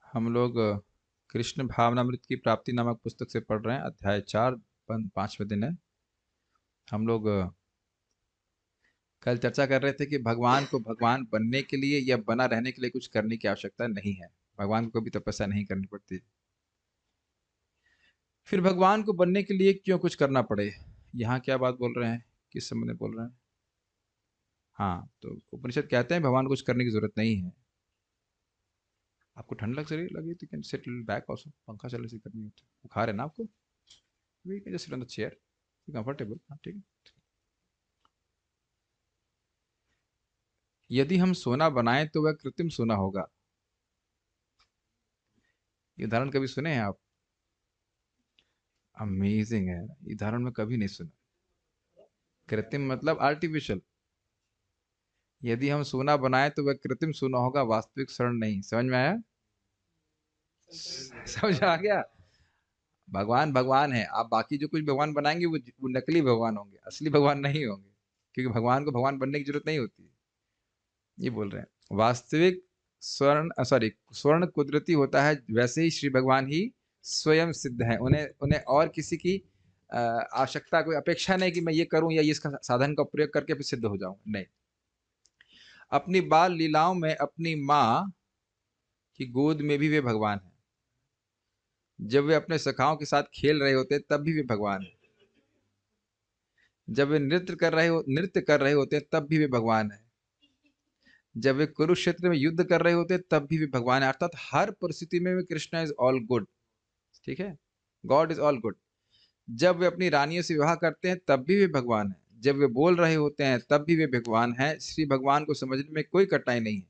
हम लोग कृष्ण भावनामृत की प्राप्ति नामक पुस्तक से पढ़ रहे हैं। अध्याय 4, 5वें दिन है। हम लोग कल चर्चा कर रहे थे कि भगवान को भगवान बनने के लिए या बना रहने के लिए कुछ करने की आवश्यकता नहीं है। भगवान को भी तपस्या नहीं करनी पड़ती। फिर भगवान को बनने के लिए क्यों कुछ करना पड़े? यहाँ क्या बात बोल रहे हैं? किस संबंध में बोल रहे हैं? हाँ, तो उपनिषद कहते हैं भगवान को कुछ करने की जरूरत नहीं है। आपको ठंड लगी तो कैन सिट बैक ऑल्सो। पंखा चलने से गर्मी होती है। बुखार है ना आपको? We can just sit on the chair, comfortable. हाँ, ठीक है। यदि हम सोना बनाएं तो वह कृत्रिम सोना होगा। ये उदाहरण कभी सुने हैं आप? अमेजिंग है। ये उदाहरण में कभी नहीं सुना। कृत्रिम मतलब आर्टिफिशियल। यदि हम सोना बनाएं तो वह कृत्रिम सोना होगा, वास्तविक स्वर्ण नहीं। समझ में आया? समझ आ गया? भगवान भगवान है। आप बाकी जो कुछ भगवान बनाएंगे वो नकली भगवान होंगे, असली भगवान नहीं होंगे। क्योंकि भगवान को भगवान बनने की जरूरत नहीं होती। ये बोल रहे हैं वास्तविक स्वर्ण कुदरती होता है, वैसे ही श्री भगवान ही स्वयं सिद्ध है। उन्हें उन्हें और किसी की आवश्यकता, कोई अपेक्षा नहीं कि मैं ये करूं या ये इसका साधन का प्रयोग करके फिर सिद्ध हो जाऊं। नहीं। अपनी बाल लीलाओं में अपनी माँ की गोद में भी वे भगवान हैं। जब वे अपने सखाओं के साथ खेल रहे होते तब भी वे भगवान हैं। जब वे नृत्य कर रहे होते तब भी वे भगवान हैं। जब वे कुरुक्षेत्र में युद्ध कर रहे होते तब भी वे भगवान है। अर्थात हर परिस्थिति में वे कृष्णा इज ऑल गुड। ठीक है, गॉड इज ऑल गुड। जब वे अपनी रानियों से विवाह करते हैं तब भी वे भगवान हैं। जब वे बोल रहे होते हैं तब भी वे भगवान हैं। श्री भगवान को समझने में कोई कठिनाई नहीं है।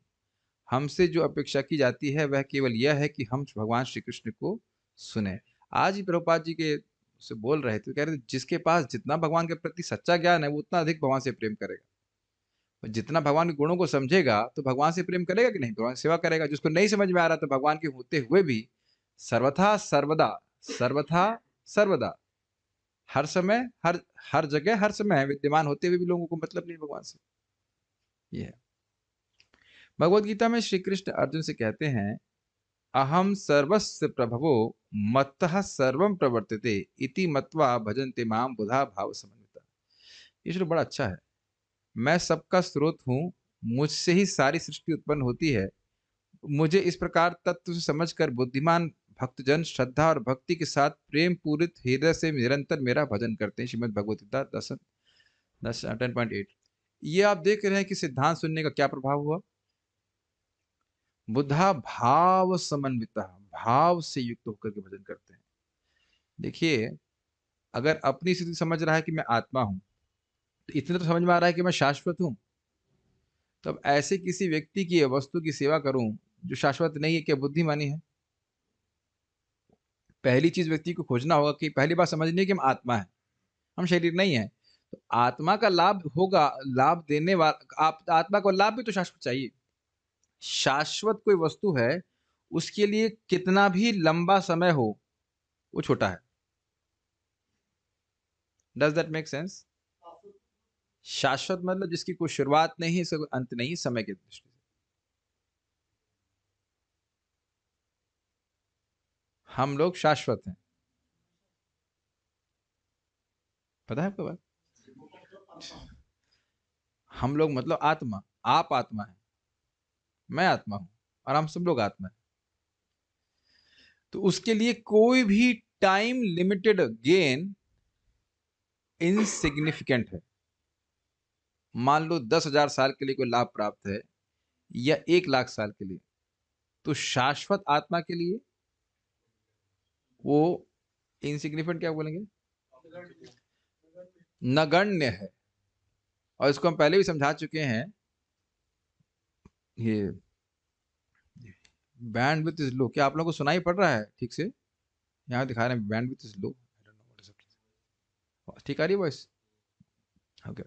हमसे जो अपेक्षा की जाती है वह केवल यह है कि हम भगवान श्री कृष्ण को सुने। आज ही प्रभुपाद जी के से बोल रहे थे, कह रहे थे जिसके पास जितना भगवान के प्रति सच्चा ज्ञान है वो उतना अधिक भगवान से प्रेम करेगा। और जितना भगवान के गुणों को समझेगा तो भगवान से प्रेम करेगा कि नहीं? भगवान की सेवा करेगा। जिसको नहीं समझ में आ रहा तो भगवान के होते हुए भी सर्वथा सर्वदा, सर्वथा सर्वदा, हर समय, हर हर जगह, हर समय विद्यमान होते हुए भी लोगों को मतलब नहीं भगवान से। ये है। भगवत गीता में श्री कृष्ण अर्जुन से कहते हैं, अहम सर्वस्य प्रभवो मत्तः सर्वम प्रवर्तते इति मत्वा भजन्ते माम बुधा भाव समन्विता। ये श्लोक बड़ा अच्छा है। मैं सबका स्रोत हूँ, मुझसे ही सारी सृष्टि उत्पन्न होती है। मुझे इस प्रकार तत्व से समझकर बुद्धिमान भक्तजन श्रद्धा और भक्ति के साथ प्रेम पूरित हृदय से निरंतर मेरा भजन करते हैं। श्रीमद् भगवत गीता 10:8। ये आप देख रहे हैं कि सिद्धांत सुनने का क्या प्रभाव हुआ। बुद्धा भाव समन्विता, भाव से युक्त होकर के भजन करते हैं। देखिए, अगर अपनी स्थिति समझ रहा है कि मैं आत्मा हूं, तो इतना तो समझ में आ रहा है कि मैं शाश्वत हूं। तब ऐसे किसी व्यक्ति की या वस्तु की सेवा करूं जो शाश्वत नहीं है, क्या बुद्धिमानी है? पहली चीज व्यक्ति को खोजना होगा कि पहली बात समझनी है कि हम आत्मा है, हम शरीर नहीं है। तो आत्मा का लाभ होगा, लाभ देने वाला आप आत्मा को लाभ भी तो शाश्वत चाहिए। शाश्वत कोई वस्तु है, उसके लिए कितना भी लंबा समय हो वो छोटा है। Does that make sense? शाश्वत मतलब जिसकी कोई शुरुआत नहीं है, इसका कोई अंत नहीं है समय की दृष्टि से। हम लोग शाश्वत हैं। पता है आपको बात? हम लोग मतलब आत्मा। आप आत्मा है, मैं आत्मा हूं, और हम सब लोग आत्मा है। तो उसके लिए कोई भी टाइम लिमिटेड गेन इनसिग्निफिकेंट है। मान लो 10,000 साल के लिए कोई लाभ प्राप्त है या 1,00,000 साल के लिए, तो शाश्वत आत्मा के लिए वो इनसिग्निफिकेंट क्या बोलेंगे? नगण्य है। और इसको हम पहले भी समझा चुके हैं। ये बैंड विथ इज लो, क्या आप लोगों को सुनाई पड़ रहा है ठीक से? यहाँ दिखा रहे हैं बैंड विथ इज लो। ठीक आ रही है वॉइस? ओके।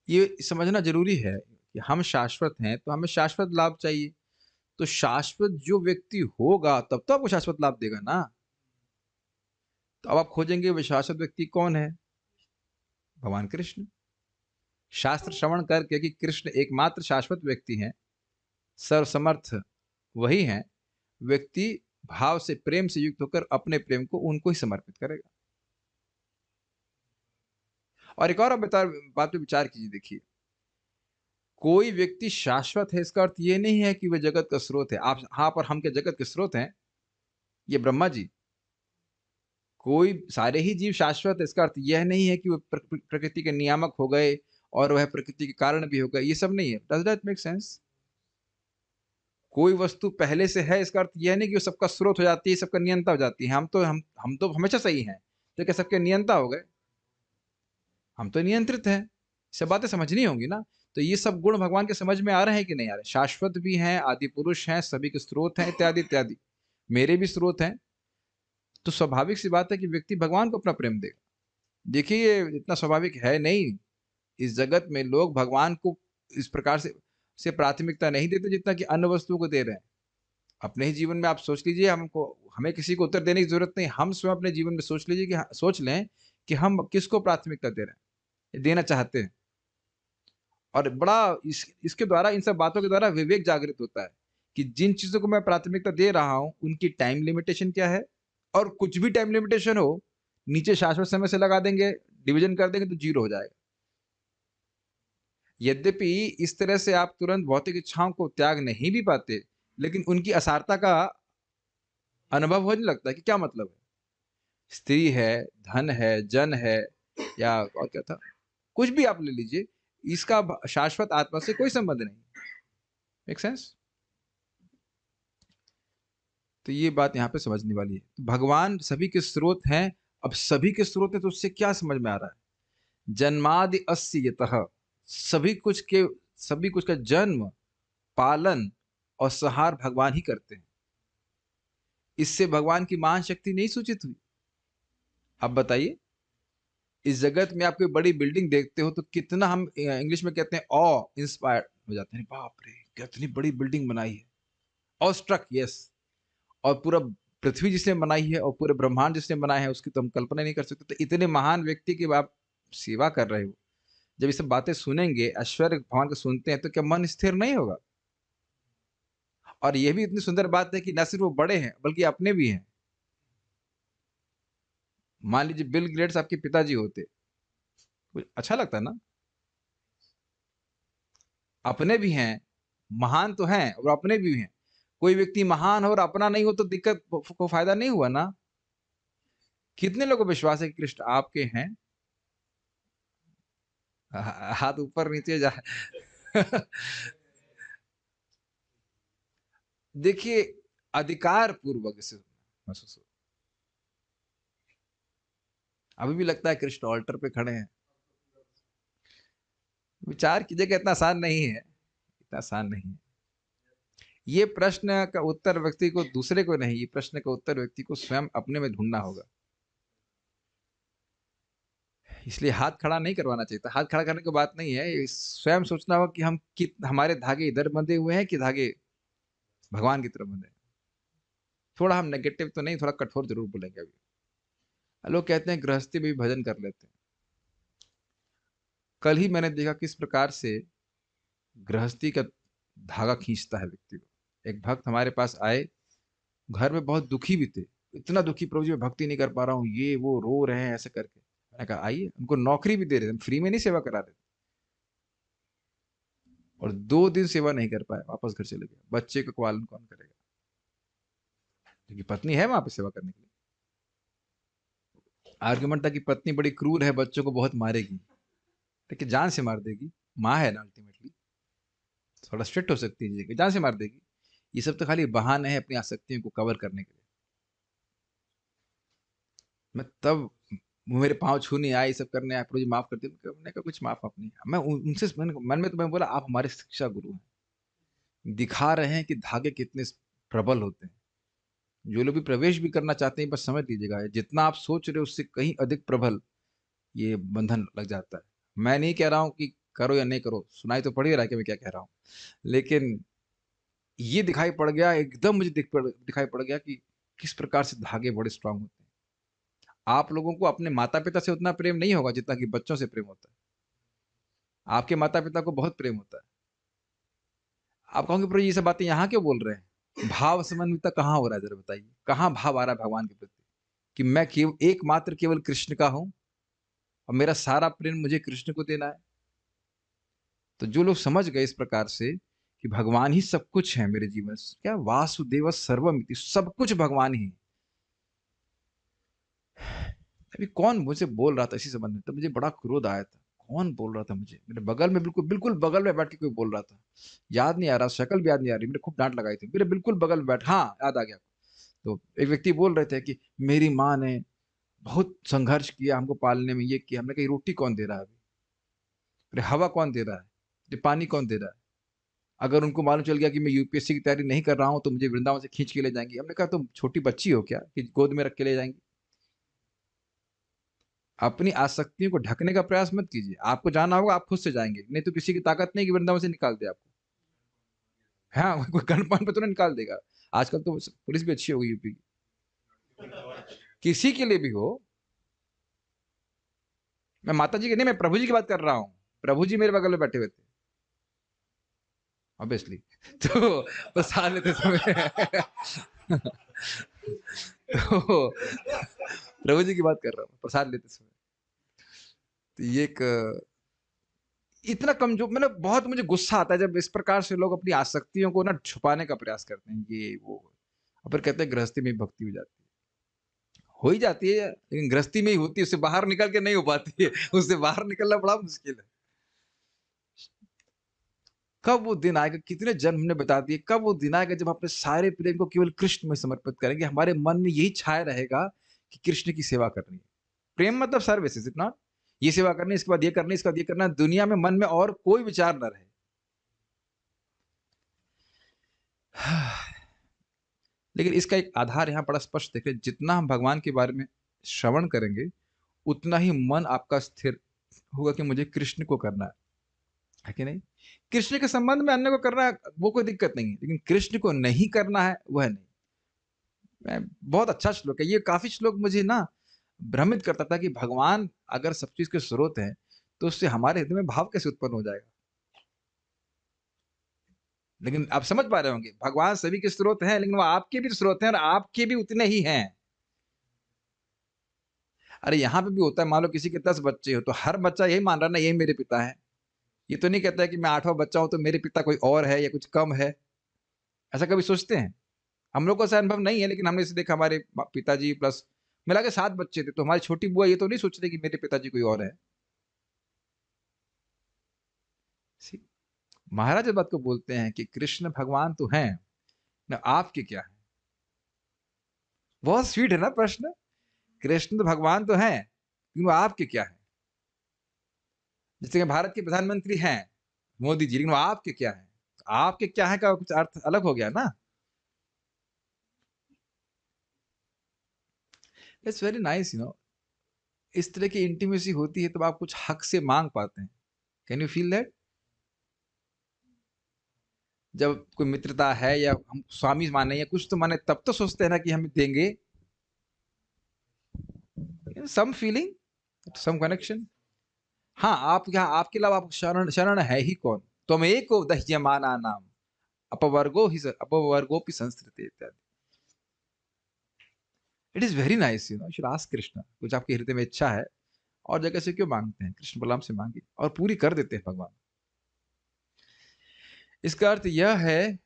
ये समझना जरूरी है कि हम शाश्वत हैं तो हमें शाश्वत लाभ चाहिए। तो शाश्वत जो व्यक्ति होगा तब तो आपको शाश्वत लाभ देगा ना। तो अब आप खोजेंगे वो शाश्वत व्यक्ति कौन है? भगवान कृष्ण। शास्त्र श्रवण करके कि कृष्ण एकमात्र शाश्वत व्यक्ति हैं, सर्वसमर्थ, वही हैं, व्यक्ति भाव से, प्रेम से युक्त होकर अपने प्रेम को उनको ही समर्पित करेगा। और एक और आप बात पे विचार कीजिए, देखिए, कोई व्यक्ति शाश्वत है इसका अर्थ ये नहीं है कि वह जगत का स्रोत है। आप हाँ, पर हम क्या जगत के स्रोत हैं? ये ब्रह्मा जी। कोई, सारे ही जीव शाश्वत है इसका अर्थ यह नहीं है कि वो प्रकृति के नियामक हो गए और वह प्रकृति के कारण भी हो गए, ये सब नहीं है। Does that make sense? कोई वस्तु पहले से है इसका अर्थ यह नहीं कि वो सबका स्रोत हो जाती है, सबका नियंता हो जाती है। हम तो हमेशा सही हैं, तो क्या सबके नियंता हो गए? हम तो नियंत्रित हैं। सब बातें समझनी होंगी ना। तो ये सब गुण भगवान के समझ में आ रहे हैं कि नहीं आ रहे? शाश्वत भी हैं, आदि पुरुष हैं, सभी के स्रोत हैं, इत्यादि इत्यादि। मेरे भी स्रोत हैं। तो स्वाभाविक सी बात है कि व्यक्ति भगवान को अपना प्रेम देगा। देखिए, ये इतना स्वाभाविक है नहीं। इस जगत में लोग भगवान को इस प्रकार से प्राथमिकता नहीं देते जितना कि अन्य वस्तुओं को दे रहे हैं। अपने ही जीवन में आप सोच लीजिए, हमें किसी को उत्तर देने की जरूरत नहीं। हम स्वयं अपने जीवन में सोच लीजिए कि सोच लें कि हम किसको प्राथमिकता दे रहे हैं, देना चाहते हैं। और बड़ा इसके द्वारा, इन सब बातों के द्वारा विवेक जागृत होता है कि जिन चीजों को मैं प्राथमिकता दे रहा हूं उनकी टाइम लिमिटेशन क्या है। और कुछ भी टाइम लिमिटेशन हो, नीचे शाश्वत समय से लगा देंगे, डिवीजन कर देंगे तो जीरो हो जाएगा। यद्यपि इस तरह से आप तुरंत भौतिक इच्छाओं को त्याग नहीं भी पाते, लेकिन उनकी असारता का अनुभव होने लगता है कि क्या मतलब है। स्त्री है, धन है, जन है, या और क्या था, कुछ भी आप ले लीजिए, इसका शाश्वत आत्मा से कोई संबंध नहीं। Make sense? तो ये बात यहाँ पे समझने वाली है। तो भगवान सभी के स्रोत हैं। अब सभी के स्रोत है तो उससे क्या समझ में आ रहा है? जन्मादि अस्य यतः, सभी कुछ का जन्म, पालन और संहार भगवान ही करते हैं। इससे भगवान की महान शक्ति नहीं सूचित हुई? अब बताइए, इस जगत में आप कोई बड़ी बिल्डिंग देखते हो तो कितना हम इंग्लिश में कहते हैं ऑ इंस्पायर्ड हो जाते हैं, बाप रे कितनी बड़ी बिल्डिंग बनाई है, ऑ स्ट्रक, यस। और पूरा पृथ्वी जिसने बनाई है और पूरे ब्रह्मांड जिसने बनाया है उसकी तो हम कल्पना नहीं कर सकते। तो इतने महान व्यक्ति की आप सेवा कर रहे हो, जब ये सब बातें सुनेंगे, ऐश्वर्य भगवान को सुनते हैं, तो क्या मन स्थिर नहीं होगा? और यह भी इतनी सुंदर बात है कि न सिर्फ वो बड़े हैं बल्कि अपने भी हैं। मान लीजिए बिल गेट्स आपके पिताजी होते, अच्छा लगता ना? अपने भी हैं, महान तो हैं और अपने भी हैं। कोई व्यक्ति महान हो और अपना नहीं हो तो दिक्कत को फायदा नहीं हुआ ना। कितने लोगों को विश्वास है कि कृष्ण आपके हैं? हाथ ऊपर नीचे जा देखिए, अधिकार पूर्वक से महसूस हो। अभी भी लगता है कृष्ण ऑल्टर पे खड़े हैं। विचार कीजिए कि इतना आसान नहीं है, इतना आसान नहीं है। ये प्रश्न का उत्तर व्यक्ति को, दूसरे को नहीं, ये प्रश्न का उत्तर व्यक्ति को स्वयं अपने में ढूंढना होगा। इसलिए हाथ खड़ा नहीं करवाना चाहिए था। हाथ खड़ा करने की बात नहीं है, स्वयं सोचना होगा कि हमारे धागे इधर बंधे हुए हैं कि धागे भगवान की तरफ बंधे हैं। थोड़ा हम नेगेटिव तो नहीं, थोड़ा कठोर जरूर बोलेंगे। अभी लोग कहते हैं गृहस्थी में भी भजन कर लेते हैं। कल ही मैंने देखा किस प्रकार से गृहस्थी का धागा खींचता है व्यक्ति को। एक भक्त हमारे पास आए, घर में बहुत दुखी भी थे। इतना दुखी, प्रभु जी मैं भक्ति नहीं कर पा रहा हूँ, ये वो रो रहे हैं ऐसे करके। मैंने कहा आइए, उनको नौकरी भी दे रहे थे, फ्री में नहीं सेवा करा रहे थे। और 2 दिन सेवा नहीं कर पाए, वापस घर चले गए। बच्चे का पालन कौन करेगा? क्योंकि पत्नी है वहां पे सेवा करने के लिए। आर्गुमेंट था कि पत्नी बड़ी क्रूर है, बच्चों को बहुत मारेगी, लेकिन जान से मार देगी। माँ है ना अल्टीमेटली, थोड़ा स्ट्रिक्ट हो सकती है जी, जान से मार देगी। ये सब तो खाली बहाने हैं अपनी आसक्तियों को कवर करने के लिए। मैं तब, वो मेरे पाँव छूने आए, ये सब करने आए, प्रभु जी माफ कर दिया। मैंने कहा कुछ माफ नहीं। मैं उनसे मन में तो मैं बोला, आप हमारे शिक्षा गुरु हैं, दिखा रहे हैं कि धागे कितने प्रबल होते हैं। जो लोग भी प्रवेश भी करना चाहते हैं, बस समझ लीजिएगा, जितना आप सोच रहे हो उससे कहीं अधिक प्रबल ये बंधन लग जाता है। मैं नहीं कह रहा हूं कि करो या नहीं करो, सुनाई तो पड़ ही रहा है कि मैं क्या कह रहा हूं, लेकिन ये दिखाई पड़ गया, एकदम मुझे दिखाई पड़ गया कि किस प्रकार से धागे बड़े स्ट्रांग होते हैं। आप लोगों को अपने माता पिता से उतना प्रेम नहीं होगा जितना कि बच्चों से प्रेम होता है। आपके माता पिता को बहुत प्रेम होता है। आप कहोगे प्रभु ये सब बातें यहाँ क्यों बोल रहे हैं? भाव समन्वितता कहाँ हो रहा है, जरा बताइए, कहाँ भाव आ रहा है भगवान के प्रति कि मैं केवल एकमात्र केवल कृष्ण का हूं और मेरा सारा प्रेम मुझे कृष्ण को देना है। तो जो लोग समझ गए इस प्रकार से कि भगवान ही सब कुछ है मेरे जीवन से, क्या वासुदेव सर्वमिति, सब कुछ भगवान ही है। अभी कौन मुझे बोल रहा था इसी संबंध में, तो मुझे बड़ा क्रोध आया था। कौन बोल रहा था मुझे, मेरे बगल में, बिल्कुल बिल्कुल बगल में बैठ के कोई बोल रहा था। याद नहीं आ रहा, शक्ल भी याद नहीं आ रही, मेरे खूब डांट लगाई थी, मेरे बिल्कुल बगल में बैठ, हाँ याद आ गया। तो एक व्यक्ति बोल रहे थे कि मेरी माँ ने बहुत संघर्ष किया हमको पालने में, ये किया। हमने कहा रोटी कौन दे रहा है अभी, अरे हवा कौन दे रहा है, ये पानी कौन दे रहा है। अगर उनको मालूम चल गया कि मैं यूपीएससी की तैयारी नहीं कर रहा हूँ तो मुझे वृंदावन से खींच के ले जाएंगे। हमने कहा तुम छोटी बच्ची हो क्या कि गोद में रख के ले जाएंगे। अपनी आसक्तियों को ढकने का प्रयास मत कीजिए, आपको जाना होगा आप खुद से जाएंगे, नहीं तो किसी की ताकत नहीं कि वृंदावन से निकाल दे आपको। हाँ कोई गन पे तो नहीं निकाल देगा। आजकल तो पुलिस भी अच्छी हो गई यूपी की, किसी के लिए भी हो। मैं माता जी की नहीं, मैं प्रभु जी की बात कर रहा हूँ। प्रभु जी मेरे बगल में बैठे हुए थे ऑब्वियसली। तो प्रसाद लेते समय तो प्रभु जी की बात कर रहा हूँ प्रसाद लेते समय। तो ये एक इतना कमजोर, मतलब बहुत मुझे गुस्सा आता है जब इस प्रकार से लोग अपनी आसक्तियों को ना छुपाने का प्रयास करते हैं, ये वो, और फिर कहते हैं गृहस्थी में भक्ति हो जाती है। हो ही जाती है लेकिन गृहस्थी में ही होती है, उससे बाहर निकल के नहीं हो पाती है। उससे बाहर निकलना बड़ा मुश्किल है। कब वो दिन आएगा, कितने जन्म हमने बता दिए, कब वो दिन आएगा जब अपने सारे प्रेम को केवल कृष्ण में समर्पित करेंगे, हमारे मन में यही छाया रहेगा कि कृष्ण की सेवा करनी है। प्रेम मतलब सर्विस, इज इट नॉट? ये सेवा करनी, इसके बाद ये करनी, इसके बाद ये करना, दुनिया में मन में और कोई विचार न रहे। लेकिन इसका एक आधार यहाँ बड़ा स्पष्ट देखें, जितना हम भगवान के बारे में श्रवण करेंगे उतना ही मन आपका स्थिर होगा कि मुझे कृष्ण को करना है कि नहीं। कृष्ण के संबंध में अन्य को करना है वो कोई दिक्कत नहीं है, लेकिन कृष्ण को नहीं करना है वह नहीं। मैं बहुत अच्छा श्लोक है ये, काफी श्लोक मुझे ना भ्रमित करता था कि भगवान अगर सब चीज के स्रोत हैं तो उससे हमारे हृदय में भाव कैसे उत्पन्न हो जाएगा। लेकिन आप समझ पा रहे होंगे भगवान सभी के स्रोत हैं, लेकिन वो आपके भी स्रोत हैं और आपके भी उतने ही हैं। अरे यहाँ पे भी होता है, मान लो किसी के 10 बच्चे हो तो हर बच्चा यही मान रहा ना यही मेरे पिता है। ये तो नहीं कहता है कि मैं 8वां बच्चा हूं तो मेरे पिता कोई और है या कुछ कम है। ऐसा कभी सोचते हैं? हम लोग को ऐसा अनुभव नहीं है, लेकिन हमने इसे देखा हमारे पिताजी प्लस मिला के 7 बच्चे थे, तो हमारी छोटी बुआ ये तो नहीं सोच रही कि मेरे पिताजी कोई और है। See? महाराज इस बात को बोलते हैं कि कृष्ण भगवान तो हैं ना, आपके क्या है। बहुत स्वीट है ना प्रश्न। कृष्ण तो भगवान तो हैं लेकिन वो आपके क्या है। जैसे कि भारत के प्रधानमंत्री हैं मोदी जी, लेकिन वो आपके क्या है। आपके क्या है का कुछ अर्थ अलग हो गया ना। इट्स वेरी नाइस इस तरह की इंटीमेसी होती है तब आप कुछ हक से मांग पाते हैं। Can you feel that? जब कोई मित्रता है या हम स्वामी माने या कुछ तो माने तब तो सोचते हैं ना कि हमें देंगे। Some feeling, some connection. हाँ आप यहाँ आपके अलावा आप शरण शरण है ही कौन। तुम एको दह्यमाना नाम अपवर्गोपि संस्कृति इत्यादि। It is very nice should ask Krishna, कुछ आपके हृदय में इच्छा है और जगह से क्यों मांगते हैं, कृष्ण बलराम से मांगी और पूरी कर देते हैं भगवान। इसका अर्थ यह है,